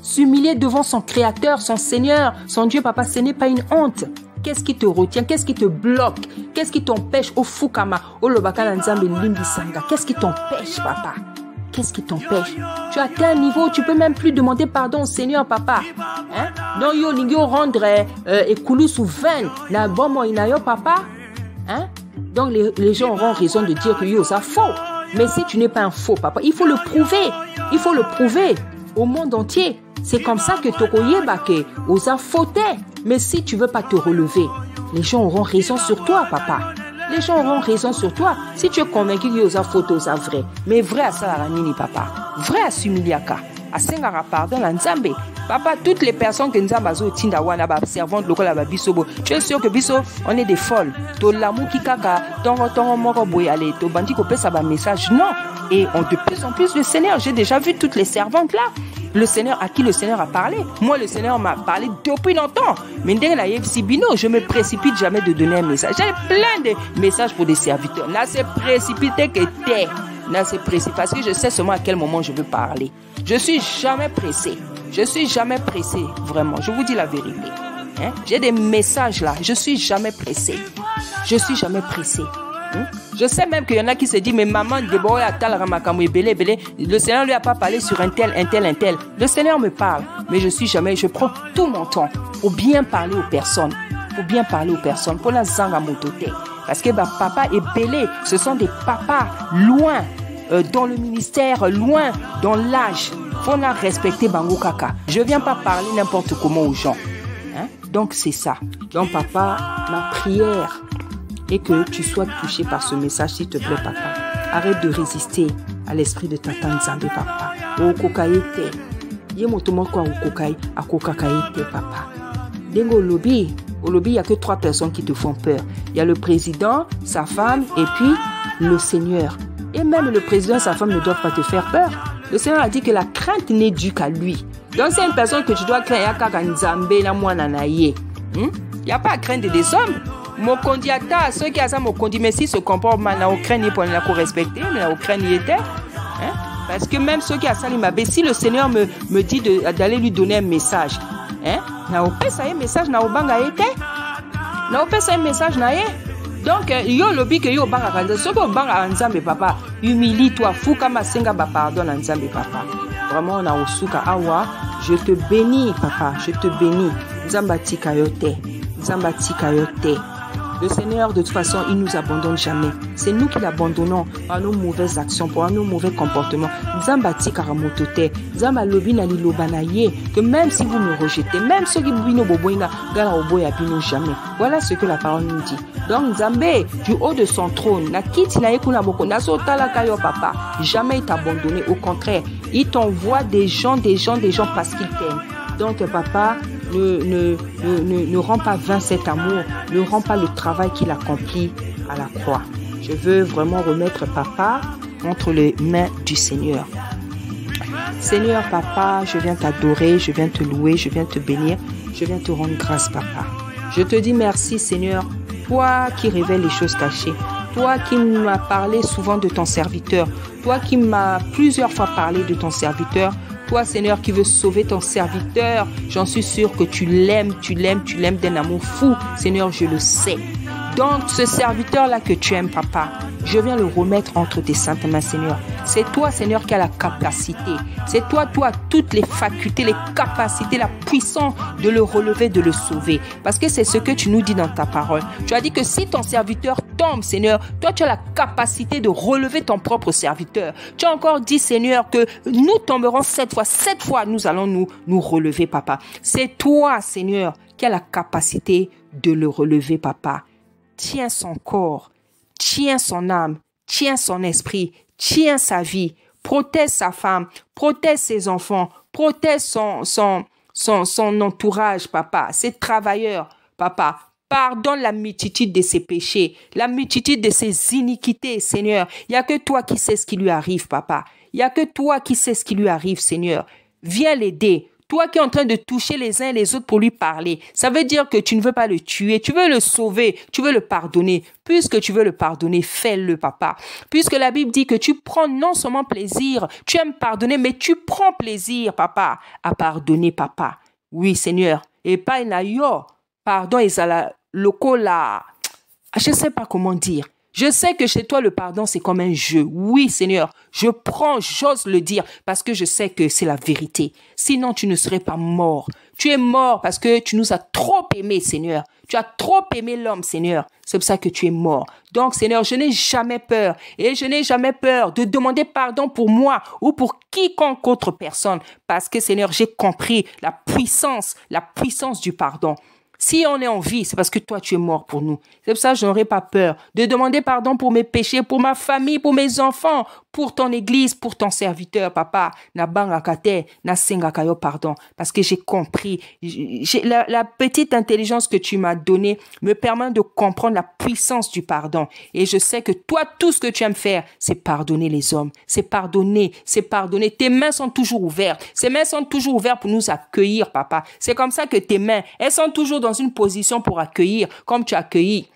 S'humilier devant son Créateur, son Seigneur, son Dieu, papa, ce n'est pas une honte. Qu'est-ce qui te retient? Qu'est-ce qui te bloque? Qu'est-ce qui t'empêche? Au Fukama, au Lobaka Nzambe Limbi Sanga. Qu'est-ce qui t'empêche, papa? Qu'est-ce qui t'empêche? Tu as atteint un niveau où tu peux même plus demander pardon au Seigneur, papa. Hein? Donc, yo lingyo rendre écoulou sous 20. La bon moi inayo, papa. Hein? Donc, les gens auront raison de dire que yo, ça faux. Mais si tu n'es pas un faux, papa, il faut le prouver. Il faut le prouver au monde entier. C'est comme ça que Tokoye Bake osa fauté. Mais si tu veux pas te relever, les gens auront raison sur toi, papa. Les gens auront raison sur toi. Si tu es convaincu que yosa photo ça vrai, mais vrai à ça nini papa, vrai à sumiliaka, à sengara pardon la Nzambe. Papa, toutes les personnes que Nzambe azo tinda wana ba servante lokola ba bisobo, tu es sûr que biso on est des folles. To lamu kikaka, tongo moko boyale, to bandi ko pesa ba message non. Et de plus en plus le Seigneur, j'ai déjà vu toutes les servantes là. Le Seigneur, à qui le Seigneur a parlé. Moi, le Seigneur m'a parlé depuis longtemps. Mais je me précipite jamais de donner un message. J'ai plein de messages pour des serviteurs. Là, c'est précipité que t'es. Là, c'est précipité parce que je sais seulement à quel moment je veux parler. Je suis jamais pressé. Je suis jamais pressé, vraiment. Je vous dis la vérité. Hein? J'ai des messages là. Je suis jamais pressé. Je suis jamais pressé. Je sais même qu'il y en a qui se disent mais maman Déborah le Seigneur lui a pas parlé sur un tel. Le Seigneur me parle, mais je prends tout mon temps pour bien parler aux personnes, pour la zanga motote, parce que papa est belé, ce sont des papas loin dans le ministère, loin dans l'âge, faut la respecter bango kaka. Je viens pas parler n'importe comment aux gens, hein? Donc c'est ça. Donc papa, ma prière et que tu sois touché par ce message, s'il te plaît, papa. Arrête de résister à l'esprit de Tata Nzambe, papa. Okokaïte. Yemotomo kwa okokai, akokakaïte, papa. Dengo au lobby, il n'y a que 3 personnes qui te font peur. Il y a le président, sa femme et puis le Seigneur. Et même le président et sa femme ne doivent pas te faire peur. Le Seigneur a dit que la crainte n'est due qu'à lui. Donc c'est une personne que tu dois craindre. Il n'y a pas à craindre des hommes. Mokondiata, ceux qui ont ça Mokondi, mais si se comportent mal, na Ukraine pour la respecter, mais la Ukraine y était. Hein? Parce que même ceux qui ont ça l'imabé, si le Seigneur me dit d'aller lui donner un message, hein? Na opé ça un message na obanga été. Na opé ça un message na yé. Donc yo lobi que yo banga quand ce que banga Nzambe papa, humilie-toi, fou comme senga ba pardon Nzambe papa. vraiment on a osuka awa. Je te bénis, papa, je te bénis. Zambati kayote, Zambati kayote. Le Seigneur, de toute façon, il ne nous abandonne jamais. C'est nous qui l'abandonnons par nos mauvaises actions, par nos mauvais comportements. Zambati karamotote, Zambalobi na lilobanaye, que même si vous me rejetez, même ceux qui bino boboinga, gala oboya bino jamais. Voilà ce que la parole nous dit. Donc, Zambé, du haut de son trône, na kiti na yekuna boko, na sotala kayo papa, jamais il t'a abandonné. Au contraire, il t'envoie des gens parce qu'il t'aime. Donc, papa, ne rends pas vain cet amour, ne rends pas le travail qu'il accomplit à la croix. Je veux vraiment remettre papa entre les mains du Seigneur. Seigneur, papa, je viens t'adorer, je viens te louer, je viens te bénir, je viens te rendre grâce, papa. Je te dis merci, Seigneur, toi qui révèles les choses cachées, toi qui m'as parlé souvent de ton serviteur, toi qui m'as plusieurs fois parlé de ton serviteur, toi, Seigneur, qui veux sauver ton serviteur, j'en suis sûr que tu l'aimes d'un amour fou. Seigneur, je le sais. Donc, ce serviteur-là que tu aimes, papa, je viens le remettre entre tes saintes mains, Seigneur. C'est toi, Seigneur, qui as la capacité. C'est toi, toutes les facultés, les capacités, la puissance de le relever, de le sauver. Parce que c'est ce que tu nous dis dans ta parole. Tu as dit que si ton serviteur tombe, Seigneur, toi, tu as la capacité de relever ton propre serviteur. Tu as encore dit, Seigneur, que nous tomberons 7 fois. 7 fois, nous allons nous relever, papa. C'est toi, Seigneur, qui as la capacité de le relever, papa. Tiens son corps, tiens son âme, tiens son esprit, tiens sa vie, protège sa femme, protège ses enfants, protège son entourage, papa, ses travailleurs, papa. Pardonne la multitude de ses péchés, la multitude de ses iniquités, Seigneur. Il n'y a que toi qui sais ce qui lui arrive, papa. Il n'y a que toi qui sais ce qui lui arrive, Seigneur. Viens l'aider. Toi qui es en train de toucher les uns et les autres pour lui parler, ça veut dire que tu ne veux pas le tuer, tu veux le sauver, tu veux le pardonner. Puisque tu veux le pardonner, fais-le, papa. Puisque la Bible dit que tu prends non seulement plaisir, tu aimes pardonner, mais tu prends plaisir, papa, à pardonner, papa. Oui, Seigneur. Et pas une ayo, pardon, et ça la locola. Je ne sais pas comment dire. Je sais que chez toi, le pardon, c'est comme un jeu. Oui, Seigneur, je prends, j'ose le dire, parce que je sais que c'est la vérité. Sinon, tu ne serais pas mort. Tu es mort parce que tu nous as trop aimés, Seigneur. Tu as trop aimé l'homme, Seigneur. C'est pour ça que tu es mort. Donc, Seigneur, je n'ai jamais peur. Et je n'ai jamais peur de demander pardon pour moi ou pour quiconque autre personne. Parce que, Seigneur, j'ai compris la puissance du pardon. Si on est en vie, c'est parce que toi, tu es mort pour nous. C'est pour ça que je n'aurai pas peur de demander pardon pour mes péchés, pour ma famille, pour mes enfants, pour ton église, pour ton serviteur, papa. Na bangakate, na sengakayo, pardon. Parce que j'ai compris. La petite intelligence que tu m'as donnée me permet de comprendre la puissance du pardon. Et je sais que toi, tout ce que tu aimes faire, c'est pardonner les hommes. C'est pardonner, c'est pardonner. Tes mains sont toujours ouvertes. Ces mains sont toujours ouvertes pour nous accueillir, papa. C'est comme ça que tes mains, elles sont toujours dans une position pour accueillir, comme tu as accueilli.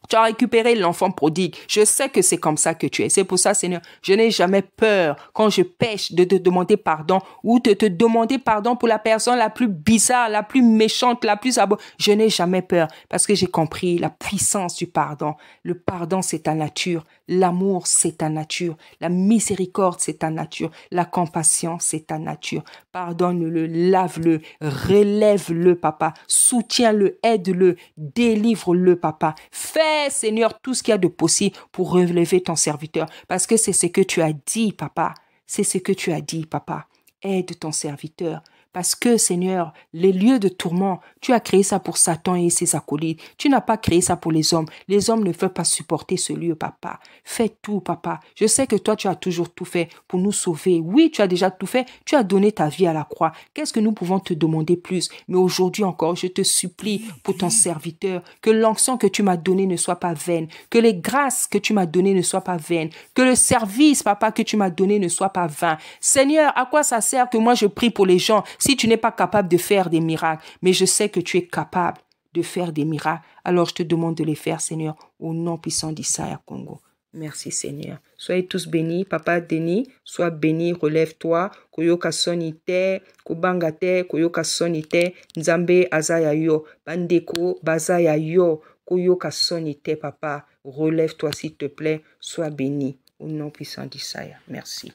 Tu as récupéré l'enfant prodigue. Je sais que c'est comme ça que tu es. C'est pour ça, Seigneur, je n'ai jamais peur quand je pêche de te demander pardon ou de te demander pardon pour la personne la plus bizarre, la plus méchante, la plus abominable. Je n'ai jamais peur parce que j'ai compris la puissance du pardon. Le pardon, c'est ta nature. L'amour, c'est ta nature. La miséricorde, c'est ta nature. La compassion, c'est ta nature. Pardonne-le, lave-le, relève-le, papa. Soutiens-le, aide-le, délivre-le, papa. Fais, Seigneur, tout ce qu'il y a de possible pour relever ton serviteur. Parce que c'est ce que tu as dit, papa. C'est ce que tu as dit, papa. Aide ton serviteur. Parce que, Seigneur, les lieux de tourment, tu as créé ça pour Satan et ses acolytes. Tu n'as pas créé ça pour les hommes. Les hommes ne peuvent pas supporter ce lieu, papa. Fais tout, papa. Je sais que toi, tu as toujours tout fait pour nous sauver. Oui, tu as déjà tout fait. Tu as donné ta vie à la croix. Qu'est-ce que nous pouvons te demander plus? Mais aujourd'hui encore, je te supplie pour ton serviteur, que l'onction que tu m'as donnée ne soit pas vaine, que les grâces que tu m'as données ne soient pas vaines, que le service, papa, que tu m'as donné ne soit pas vain. Seigneur, à quoi ça sert que moi je prie pour les gens si tu n'es pas capable de faire des miracles? Mais je sais que tu es capable de faire des miracles. Alors je te demande de les faire, Seigneur, au nom puissant d'Issaïa Congo. Merci, Seigneur. Soyez tous bénis. Papa Denis, sois béni, relève-toi. Koyoka sonite, kubangate, koyoka sonite, nzambe azaya yo, bandeko bazaya yo, koyoka sonite, papa. Relève-toi, s'il te plaît. Sois béni. Au nom puissant d'Issaïa. Merci.